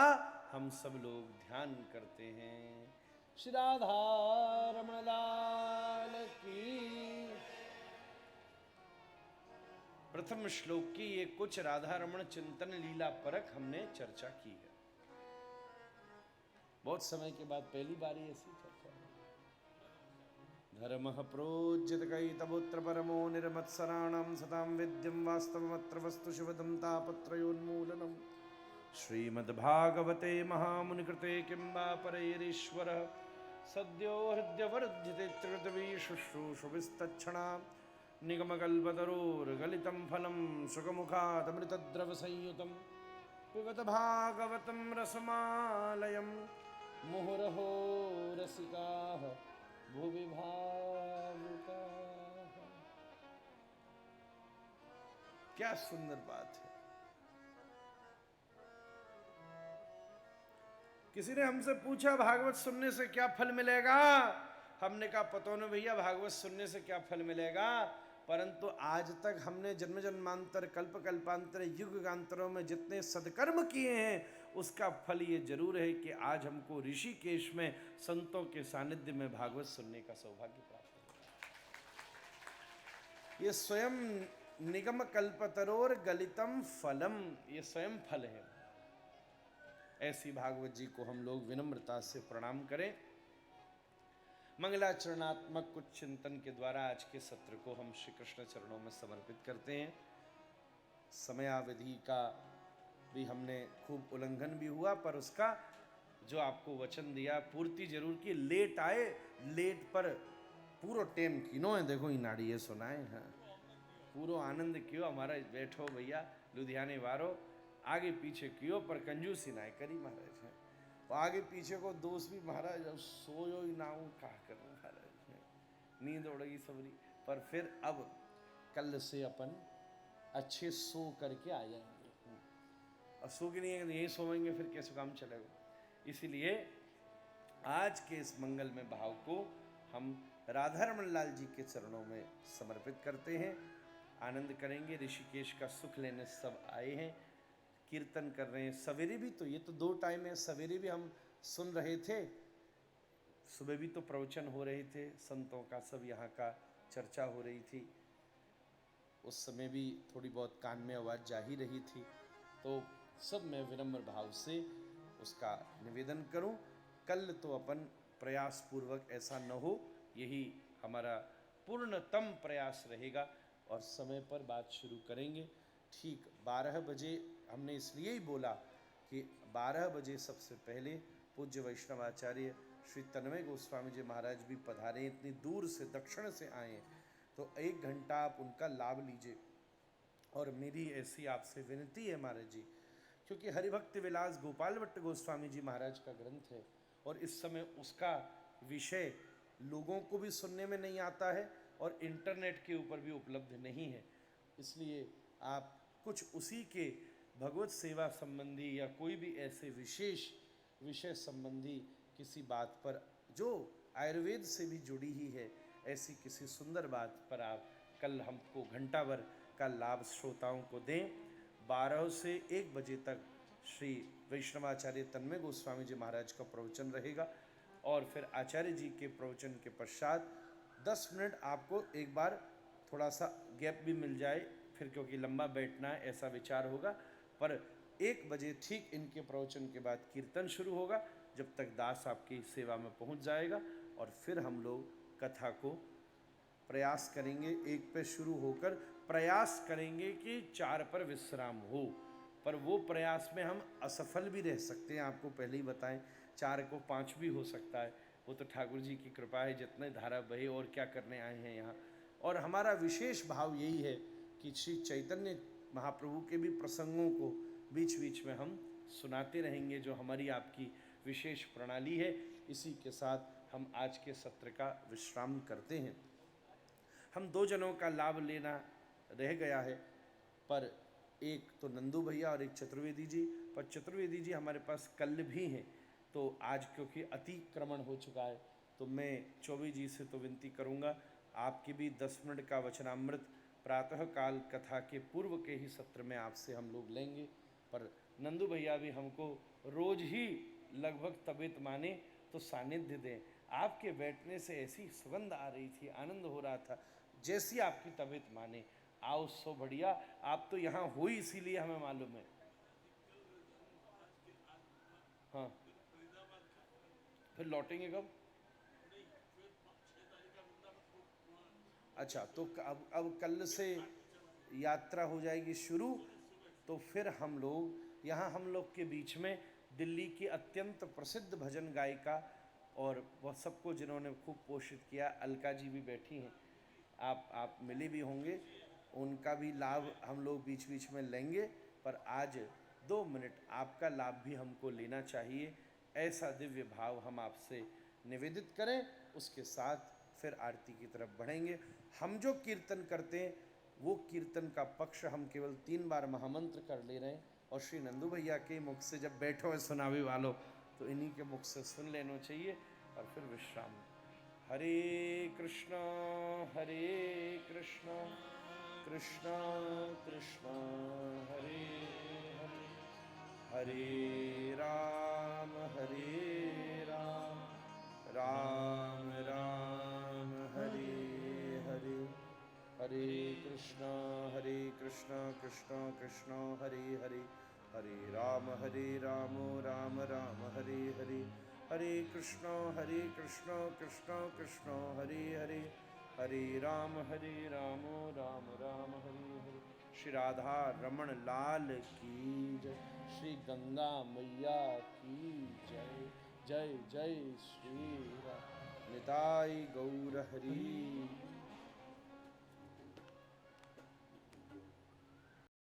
हम सब लोग ध्यान करते हैं। श्री राधा रमन लाल की। प्रथम श्लोक की ये कुछ राधा रमण चिंतन लीला परक हमने चर्चा की है। बहुत समय के बाद पहली बार ऐसी चर्चा है। धर्मः प्रोज्यत कैतपुत्र परमो निर्मत्सराणां सतां विद्यं वास्तवमत्र वस्तु शिवदं तापत्रयोन्मूलनम्। श्रीमद्भागवते महामुनिकृते किं वा परैरीश्वरः सद्यो हृद्यवर्ध्यते त्रिकृतवी शुश्रूषुभिस्तच्छणा निगमकल्पतरोर्गलितं फलं सुखमुखादमृतद्रवसंयुतं पिबत भागवतं रसमालयं मुहुरहो रसिकाः भुवि भावुकाः। क्या सुंदर बात है। किसी ने हमसे पूछा भागवत सुनने से क्या फल मिलेगा। हमने कहा पतो न भैया भागवत सुनने से क्या फल मिलेगा, परंतु आज तक हमने जन्म जन्मांतर कल्प कल्पांतर युग युगांतरों में जितने सदकर्म किए हैं उसका फल ये जरूर है कि आज हमको ऋषिकेश में संतों के सानिध्य में भागवत सुनने का सौभाग्य प्राप्त हुआ। ये स्वयं निगम कल्पतरोर गलितम फलम, ये स्वयं फल है। ऐसी भागवत जी को हम लोग विनम्रता से प्रणाम करें। मंगलाचरणात्मक कुछ चिंतन के द्वारा आज के सत्र को हम श्री कृष्ण चरणों में समर्पित करते हैं। समयावधि का भी हमने खूब उल्लंघन भी हुआ, पर उसका जो आपको वचन दिया पूर्ति जरूर की। लेट आए, लेट पर पूरा टेम कीनो है। देखो ये नाड़ी ये सुनाए, हाँ पूरा आनंद क्यों हमारा। बैठो भैया लुधियाने वारो, आगे पीछे क्यों पर कंजूसी ना करी महाराज है। आगे पीछे को दोस्त भी महाराज अब सोयो ही ना हूँ, क्या करूँ महाराज है, नींद उड़ेगी सबरी। पर फिर अब कल से अपन अच्छे सो करके आ जाएंगे। अब सो के नहीं यहीं सोएंगे फिर कैसे काम चलेगा। इसीलिए आज के इस मंगल में भाव को हम राधा रमन लाल जी के चरणों में समर्पित करते हैं। आनंद करेंगे। ऋषिकेश का सुख लेने सब आए हैं, कीर्तन कर रहे हैं। सवेरे भी तो, ये तो 2 टाइम है, सवेरे भी हम सुन रहे थे, सुबह भी तो प्रवचन हो रहे थे संतों का, सब यहाँ का चर्चा हो रही थी। उस समय भी थोड़ी बहुत कान में आवाज़ जा ही रही थी। तो सब मैं विनम्र भाव से उसका निवेदन करूं। कल तो अपन प्रयास पूर्वक ऐसा न हो, यही हमारा पूर्णतम प्रयास रहेगा और समय पर बात शुरू करेंगे। ठीक 12 बजे हमने इसलिए ही बोला कि 12 बजे सबसे पहले पूज्य वैष्णवाचार्य श्री तन्मय गोस्वामी जी महाराज भी पधारे, इतनी दूर से दक्षिण से आए, तो 1 घंटा आप उनका लाभ लीजिए। और मेरी ऐसी आपसे विनती है महाराज जी, क्योंकि हरिभक्त विलास गोपाल भट्ट गोस्वामी जी महाराज का ग्रंथ है और इस समय उसका विषय लोगों को भी सुनने में नहीं आता है और इंटरनेट के ऊपर भी उपलब्ध नहीं है। इसलिए आप कुछ उसी के भगवत सेवा संबंधी या कोई भी ऐसे विशेष विषय संबंधी किसी बात पर जो आयुर्वेद से भी जुड़ी ही है, ऐसी किसी सुंदर बात पर आप कल हमको घंटा भर का लाभ श्रोताओं को दें। 12 से 1 बजे तक श्री वैष्णवाचार्य तन्मय गोस्वामी जी महाराज का प्रवचन रहेगा और फिर आचार्य जी के प्रवचन के पश्चात 10 मिनट आपको एक बार थोड़ा सा गैप भी मिल जाए, फिर क्योंकि लंबा बैठना है ऐसा विचार होगा। पर 1 बजे ठीक इनके प्रवचन के बाद कीर्तन शुरू होगा, जब तक दास आपकी सेवा में पहुंच जाएगा और फिर हम लोग कथा को प्रयास करेंगे। 1 पे शुरू होकर प्रयास करेंगे कि 4 पर विश्राम हो, पर वो प्रयास में हम असफल भी रह सकते हैं, आपको पहले ही बताएं। 4 को 5 भी हो सकता है, वो तो ठाकुर जी की कृपा है, जितने धारा बहे और क्या करने आए हैं यहाँ। और हमारा विशेष भाव यही है कि श्री चैतन्य महाप्रभु के भी प्रसंगों को बीच बीच में हम सुनाते रहेंगे, जो हमारी आपकी विशेष प्रणाली है। इसी के साथ हम आज के सत्र का विश्राम करते हैं। हम 2 जनों का लाभ लेना रह गया है, पर एक तो नंदू भैया और एक चतुर्वेदी जी, पर चतुर्वेदी जी हमारे पास कल भी हैं, तो आज क्योंकि अतिक्रमण हो चुका है तो मैं चौबे जी से तो विनती करूँगा आपकी भी 10 मिनट का वचनामृत प्रातः काल कथा के पूर्व के ही सत्र में आपसे हम लोग लेंगे। पर नंदू भैया भी हमको रोज ही लगभग तबीयत माने तो सानिध्य दें। आपके बैठने से ऐसी सुगंध आ रही थी, आनंद हो रहा था, जैसी आपकी तबीयत माने। आओ सो बढ़िया, आप तो यहाँ हो ही इसीलिए हमें मालूम है। हाँ, फिर लौटेंगे कब? अच्छा, तो अब कल से यात्रा हो जाएगी शुरू, तो फिर हम लोग यहाँ हम लोग के बीच में दिल्ली की अत्यंत प्रसिद्ध भजन गायिका और वह सबको जिन्होंने खूब पोषित किया, अलका जी भी बैठी हैं, आप मिले भी होंगे, उनका भी लाभ हम लोग बीच बीच में लेंगे। पर आज 2 मिनट आपका लाभ भी हमको लेना चाहिए, ऐसा दिव्य भाव हम आपसे निवेदित करें। उसके साथ फिर आरती की तरफ बढ़ेंगे। हम जो कीर्तन करते हैं वो कीर्तन का पक्ष हम केवल 3 बार महामंत्र कर ले रहे हैं, और श्री नंदू भैया के मुख से जब बैठो है सुनावे वालों, तो इन्हीं के मुख से सुन लेना चाहिए और फिर विश्राम। हरे कृष्णा कृष्णा कृष्णा हरे हरे, हरे राम राम राम हरे हरे, हरे कृष्णा कृष्णा कृष्णा हरे हरे, हरे राम राम राम हरे हरे, हरे कृष्णा कृष्णा कृष्णा हरे हरे, हरे राम राम राम हरे हरे। श्री राधा रमण लाल की जय, श्री गंगा मैया की जय, जय जय श्री राम। निताई गौर हरि।